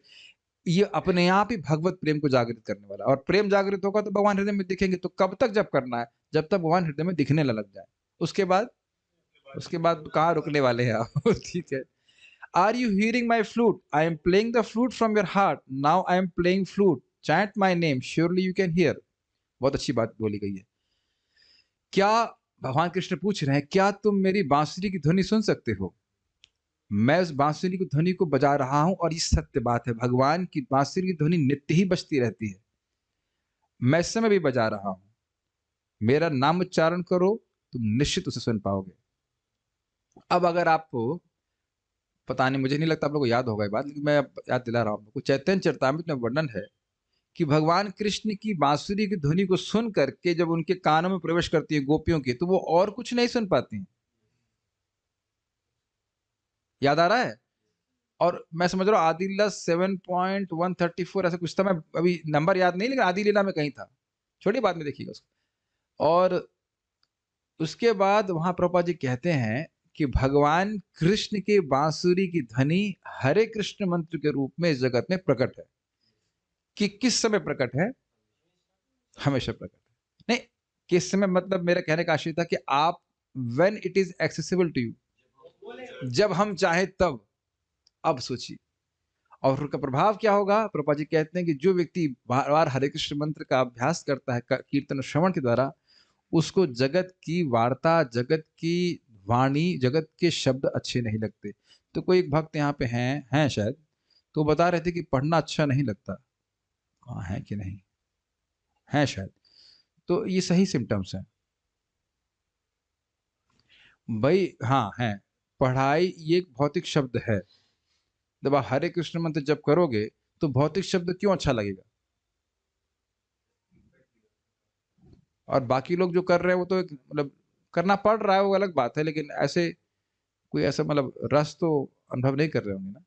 ये अपने आप ही भगवत प्रेम को जागृत करने वाला। और प्रेम जागृत होगा तो भगवान हृदय में दिखेंगे। तो कब तक जप करना है? जब तक भगवान हृदय में दिखने लग जाए। उसके बाद कहाँ रुकने वाले हैं आप? ठीक है। Are you hearing my flute? I am playing the flute from your heart. Now I am playing flute. Chant my name, surely you can hear. बहुत अच्छी बात बोली गई है। क्या भगवान कृष्ण पूछ रहे हैं, क्या तुम मेरी बांसुरी की ध्वनि सुन सकते हो? मैं उस बांसुरी की ध्वनि को बजा रहा हूं और ये सत्य बात है, भगवान की बांसुरी की ध्वनि नित्य ही बजती रहती है। मैं इस समय भी बजा रहा हूं। मेरा नाम उच्चारण करो, तुम निश्चित उसे सुन पाओगे। अब अगर आपको पता नहीं, मुझे नहीं लगता आप लोगों को याद होगा ये बात, लेकिन मैं याद दिला रहा हूं आपको। चैतन्य चरितामृत में वर्णन है कि भगवान कृष्ण की बांसुरी की ध्वनि को सुन करके जब उनके कानों में प्रवेश करती है गोपियों की, तो वो और कुछ नहीं सुन पाती हैं। याद आ रहा है? और मैं समझ रहा हूँ आदि लीला 7.134 ऐसा कुछ था, मैं अभी नंबर याद नहीं, लेकिन आदि लीला में कहीं था। छोटी बात में देखिएगा उसको। और उसके बाद वहां प्रभुपाद जी कहते हैं कि भगवान कृष्ण की बांसुरी की ध्वनि हरे कृष्ण मंत्र के रूप में इस जगत में प्रकट है। कि किस समय प्रकट है? हमेशा प्रकट है। नहीं, किस समय मतलब मेरा कहने का आशय था कि आप when it is accessible to you, जब हम चाहे तब। अब सोचिए, और उसका प्रभाव क्या होगा? प्रभुपाद जी कहते हैं कि जो व्यक्ति बार बार हरे कृष्ण मंत्र का अभ्यास करता है कीर्तन श्रवण के द्वारा, उसको जगत की वार्ता, जगत की वाणी, जगत के शब्द अच्छे नहीं लगते। तो कोई एक भक्त यहाँ पे हैं शायद, तो बता रहे थे कि पढ़ना अच्छा नहीं लगता। कहाँ है कि नहीं है शायद? तो ये सही सिम्टम्स हैं भाई। हाँ है। पढ़ाई ये एक भौतिक शब्द है। जब आप हरे कृष्ण मंत्र जब करोगे तो भौतिक शब्द क्यों अच्छा लगेगा? और बाकी लोग जो कर रहे हैं वो तो मतलब करना पड़ रहा है, वो अलग बात है, लेकिन ऐसे कोई ऐसा मतलब रस तो अनुभव नहीं कर रहे होंगे ना।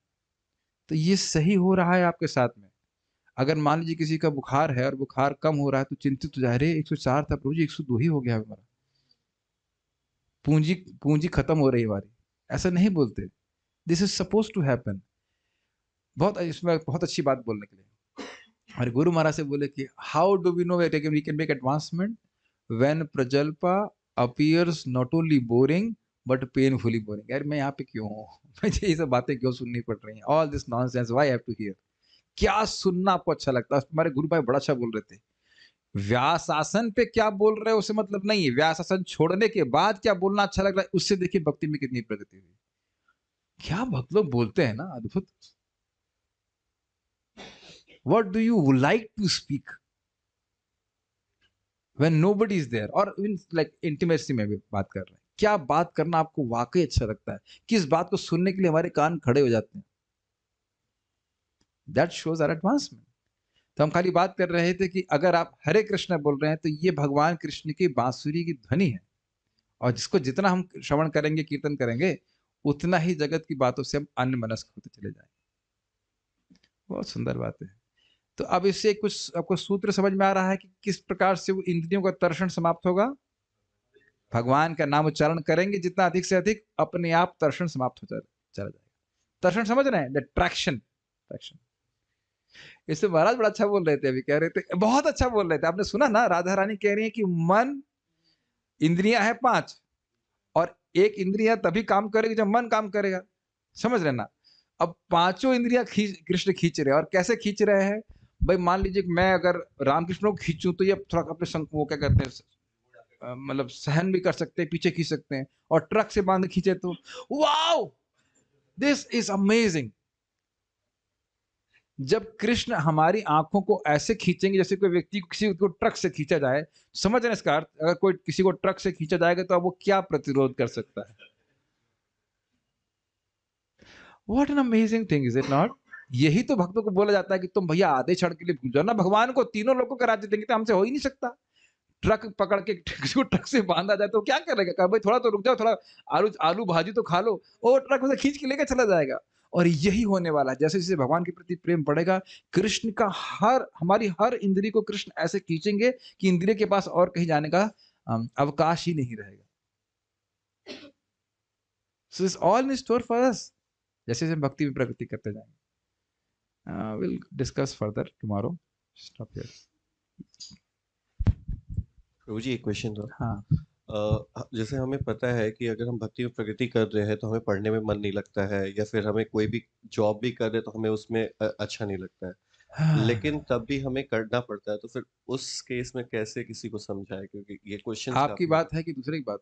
तो ये सही हो रहा है आपके साथ में। अगर मान लीजिए किसी का बुखार है और बुखार कम हो रहा है तो चिंतित हो जाए, अरे 104 था प्रभु जी, 102 ही हो गया हमारा, पूंजी पूंजी खत्म हो रही है हमारी। ऐसा नहीं बोलते। This is suppose to happen. बहुत इसमें बहुत अच्छी बात बोलने के लिए। और गुरु महाराज से बोले कि how do we know we can make advancement? When prajalpa appears not only boring but painfully boring. यार मैं यहाँ पे क्यों हूँ? मुझे ये सब बातें क्यों सुननी पड़ रही हैं? All this nonsense why I have to hear? क्या सुनना आपको अच्छा लगता है? हमारे गुरु भाई बड़ा अच्छा बोल रहे थे, व्यासासन पे क्या बोल रहे हो उससे मतलब नहीं है, व्यासासन छोड़ने के बाद क्या बोलना अच्छा लग रहा है उससे देखिए भक्ति में कितनी प्रगति हुई। क्या भक्त लोग बोलते हैं ना, अद्भुत। What do you like to speak when nobody is there, और इन लाइक इंटीमेसी में भी बात कर रहे हैं, क्या बात करना आपको वाकई अच्छा लगता है? किस बात को सुनने के लिए हमारे कान खड़े हो जाते हैं? That shows our advancement. तो हम खाली बात कर रहे थे कि अगर आप हरे कृष्ण बोल रहे हैं तो ये भगवान कृष्ण की बांसुरी की ध्वनि है, और जिसको जितना हम श्रवण करेंगे, कीर्तन करेंगे, उतना ही जगत की बातों से हम अन्य मनस्क होते चले जाएंगे। बहुत सुंदर बात है। तो अब इससे कुछ आपको सूत्र समझ में आ रहा है कि किस प्रकार से वो इंद्रियों का तर्षण समाप्त होगा? भगवान का नाम उच्चारण करेंगे जितना अधिक से अधिक, अपने आप तर्षण समाप्त हो चला जाएगा। तर्षण समझ रहे हैं? Traction, traction. इससे महाराज बड़ा अच्छा बोल रहे थे, अभी कह रहे थे, बहुत अच्छा बोल रहे थे। आपने सुना ना, राधा रानी कह रही है कि मन, इंद्रियां हैं 5, और एक इंद्रिया तभी काम करेगी जब मन काम करेगा। समझ रहे ना? अब पांचों इंद्रियां कृष्ण खींच रहे हैं, और कैसे खींच रहे हैं? भाई मान लीजिए कि मैं अगर रामकृष्ण को खींचूं तो ये थोड़ा अपने संग वो क्या कहते हैं, मतलब सहन भी कर सकते हैं, पीछे खींच सकते हैं, और ट्रक से बांध खींचे तो वाओ, दिस इज अमेजिंग। जब कृष्ण हमारी आंखों को ऐसे खींचेंगे जैसे कोई व्यक्ति किसी को ट्रक से खींचा जाए, समझ रहे हैं इसका अर्थ? अगर कोई किसी को ट्रक से खींचा जाएगा तो अब वो क्या प्रतिरोध कर सकता है? What an amazing thing, is it not? यही तो भक्तों को बोला जाता है कि तुम भैया आधे क्षण के लिए भूल जाओ ना भगवान को, तीनों लोगों का राज्य देंगे तो हमसे हो ही नहीं सकता। ट्रक पकड़ के किसी को ट्रक से बांधा जाए तो क्या करेगा? कहा भाई थोड़ा तो रुक जाओ, थोड़ा आलू आलू भाजी तो खा लो, और ट्रक में से खींच के लेके चला जाएगा। और यही होने वाला है, जैसे जैसे भगवान के प्रति प्रेम बढ़ेगा, कृष्ण का हमारी हर इंद्री को कृष्ण ऐसे खींचेंगे कि इंद्रिय के पास और कहीं जाने का अवकाश ही नहीं रहेगा। So it's all in store for us, जैसे जैसे भक्ति में प्रगति करते जाएंगे। Will discuss further tomorrow. Stop here. Prabhu ji एक क्वेश्चन था। हाँ, जैसे हमें पता है कि अगर हम भक्ति में प्रगति कर रहे हैं तो हमें पढ़ने में मन नहीं लगता है, या फिर हमें कोई भी जॉब भी कर रहे हैं तो हमें उसमें अच्छा नहीं लगता है, लेकिन तब भी हमें करना पड़ता है, तो फिर उस केस में कैसे किसी को समझाए? क्योंकि ये क्वेश्चन आपकी काफी बात है कि दूसरे की बात?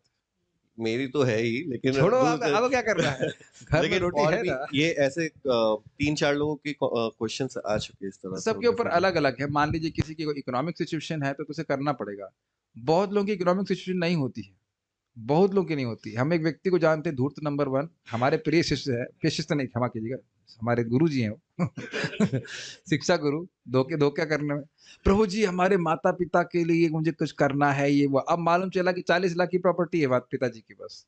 मेरी तो है ही, लेकिन छोड़ो, अब क्या करना है? घर में लेकिन रोटी और है भी ना। ये ऐसे 3-4 लोगों के क्वेश्चंस आ चुके हैं इस तरह से सबके ऊपर डिफरेंट। अलग अलग है। मान लीजिए किसी की इकोनॉमिक सिचुएशन है तो उसे करना पड़ेगा। बहुत लोगों की इकोनॉमिक सिचुएशन नहीं होती है, बहुत लोगों की नहीं होती। हम एक व्यक्ति को जानते हैं, धूर्त नंबर 1, हमारे प्रिय शिष्य है, प्रिय शिष्य नहीं, क्षमा कीजिएगा, हमारे गुरु जी हैं वो शिक्षा गुरु। धोखे धोखा करने में, प्रभु जी हमारे माता पिता के लिए मुझे कुछ करना है, ये वो। अब मालूम चला कि 40 लाख की प्रॉपर्टी है पिताजी की, बस।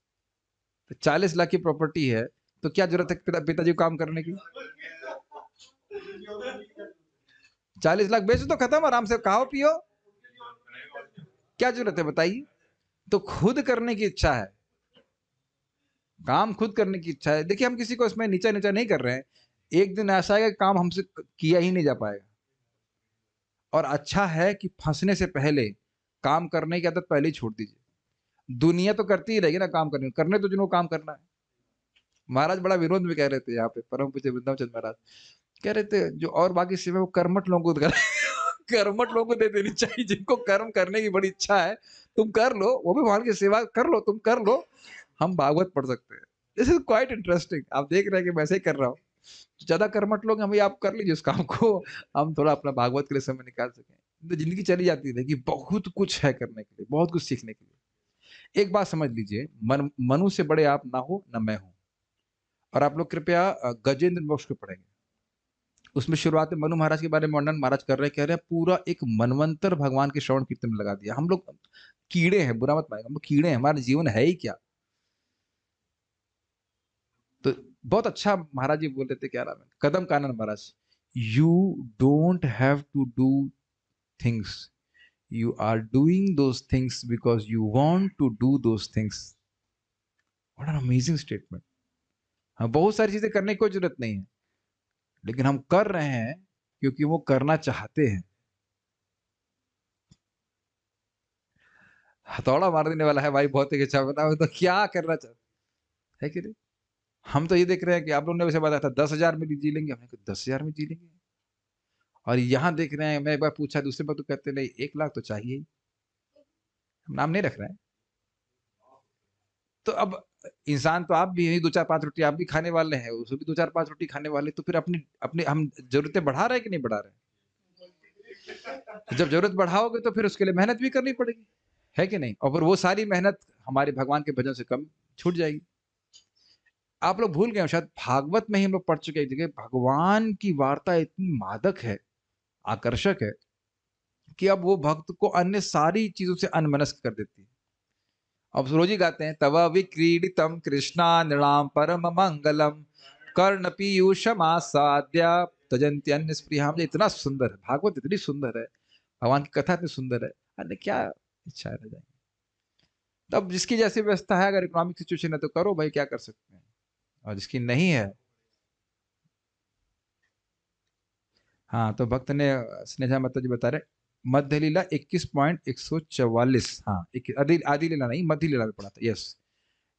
तो 40 लाख की प्रॉपर्टी है तो क्या जरूरत है पिताजी को काम करने की? 40 लाख बेच दो, खत्म, आराम से खाओ पियो, क्या जरूरत है बताइए? तो खुद करने की इच्छा है, काम खुद करने की इच्छा है। देखिए हम किसी को इसमें नीचा नीचा नहीं कर रहे हैं। एक दिन ऐसा आएगा काम हमसे किया ही नहीं जा पाएगा। और अच्छा है कि फंसने से पहले काम करने की आदत पहले ही छोड़ दीजिए। दुनिया तो करती ही रहेगी ना काम करने तो जिनको काम करना है। महाराज बड़ा विरोध में कह रहे थे यहाँ पे, परम पूज्य वृंदावन चंद महाराज कह रहे थे जो और बाकी सेवा वो कर्मठ लोगों को कर्मठ लोगों को दे देनी चाहिए, जिनको कर्म करने की बड़ी इच्छा है। तुम कर लो, वो भी भगवान की सेवा कर लो, तुम कर लो, हम भागवत पढ़ सकते हैं। This is quite interesting. आप देख रहे हैं कि मैं ऐसे ही कर रहा हूँ। ज्यादा कर्मठ लोग हम, आप कर लीजिए उस काम को, हम थोड़ा अपना भागवत के लिए समय निकाल सकें। तो जिंदगी चली जाती है कि बहुत कुछ है करने के लिए, बहुत कुछ सीखने के लिए। एक बात समझ लीजिए, मनु से बड़े आप ना हो न मैं हूं। और आप लोग कृपया गजेंद्र मोक्ष को पढ़ेंगे। उसमें शुरुआत में मनु महाराज के बारे में वर्णन महाराज कर रहे हैं, कह रहे हैं पूरा एक मनवंतर भगवान के श्रवण कीर्तन में लगा दिया। हम लोग कीड़े हैं, बुरा मत मानेगा, हम लोग कीड़े हैं, हमारा जीवन है ही क्या। तो बहुत अच्छा महाराज जी बोल रहे थे, क्या नाम है, Kadam Kanan Maharaj, you don't have to do things, you are doing those things because you want to do those things. What an amazing statement. हम बहुत सारी चीजें करने की कोई जरूरत नहीं है, लेकिन हम कर रहे हैं क्योंकि वो करना चाहते हैं। हथौड़ा मार देने वाला है भाई भौतिक इच्छा, बताओ तो क्या करना चाहते है कि नहीं। हम तो ये देख रहे हैं कि आप लोगों ने वैसे बताया था 10,000 में जी लेंगे, हमने कहा 10,000 में जी लेंगे। और यहाँ देख रहे हैं, मैं एक बार पूछा दूसरे पर तो कहते नहीं 1 लाख तो चाहिए ही, हम नाम नहीं रख रहे हैं। तो अब इंसान तो आप भी यही 2 4 5 रोटी आप भी खाने वाले हैं, उसको भी 2 4 5 रोटी खाने वाले, तो फिर अपनी अपनी हम जरूरतें बढ़ा रहे हैं कि नहीं बढ़ा रहे हैं। तो जब जरूरत बढ़ाओगे तो फिर उसके लिए मेहनत भी करनी पड़ेगी, है कि नहीं। और फिर वो सारी मेहनत हमारे भगवान के भजन से कम छूट जाएगी। आप लोग भूल गए हो, शायद भागवत में ही हम लोग पढ़ चुके हैं कि भगवान की वार्ता इतनी मादक है, आकर्षक है, कि अब वो भक्त को अन्य सारी चीजों से अनमनस्क कर देती है। अब रोज ही गाते हैं, तव विक्रीडितम कृष्णा नृणाम परम मंगलम कर्ण पीयूषमासाद्य तजन्ति अन्य स्पृहा। मुझे इतना सुंदर है भागवत, इतनी सुंदर है, भगवान की कथा इतनी सुंदर है, अन्य क्या इच्छा रह जाएगी। तब जिसकी जैसी व्यवस्था है, अगर इकोनॉमिक सिचुएशन है तो करो भाई, क्या कर सकते हैं। और जिसकी नहीं है, हाँ तो भक्त ने स्नेहा माता जी बता रहे, मध्य लीला 21.144, हाँ आदि आदि लीला नहीं, मध्य लीला में पढ़ा था, यस।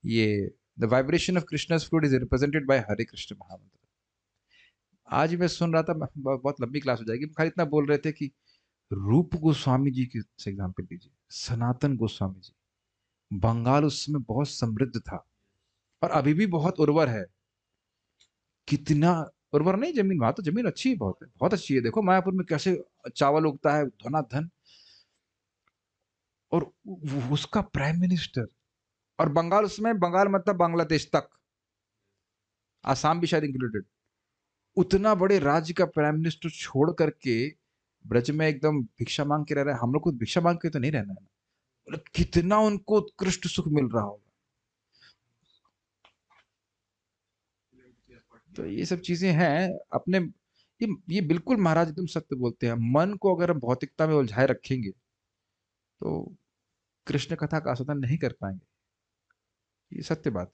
ये the vibration of Krishna's flute is represented by Hare Krishna mahamantra. आज मैं सुन रहा था, बहुत लंबी क्लास हो जाएगी, खाली इतना बोल रहे थे कि रूप गोस्वामी जी की एग्जाम्पल लीजिए, सनातन गोस्वामी जी, बंगाल उस समय बहुत समृद्ध था और अभी भी बहुत उर्वर है। कितना उर्वर नहीं जमीन, वहां तो जमीन अच्छी है, बहुत है, बहुत अच्छी है। देखो मायापुर में कैसे चावल उगता है, धनाधन। और उसका प्राइम मिनिस्टर, और बंगाल उसमें, बंगाल मतलब बांग्लादेश तक, आसाम भी शायद इंक्लूडेड, उतना बड़े राज्य का प्राइम मिनिस्टर छोड़ करके ब्रज में एकदम भिक्षा मांग के रह रहे हैं। हम लोग को भिक्षा मांग के तो नहीं रहना है ना, मतलब कितना उनको उत्कृष्ट सुख मिल रहा होगा। तो ये सब चीजें हैं अपने, ये बिल्कुल महाराज एकदम सत्य बोलते हैं। मन को अगर हम भौतिकता में उलझाए रखेंगे तो कृष्ण कथा का आस्वादन नहीं कर पाएंगे, ये सत्य बात है।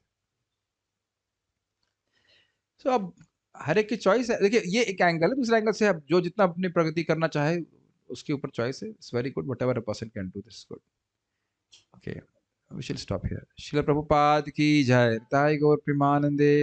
तो अब हर एक की चॉइस है, देखिए ये एक एंगल है, दूसरा एंगल से अब जो जितना अपनी प्रगति करना चाहे उसके ऊपर चॉइस है। It's very good, what ever a person can do, this good. Okay, we shall stop here. Srila Prabhupada की जय, ताई गौर प्रेमानंदे।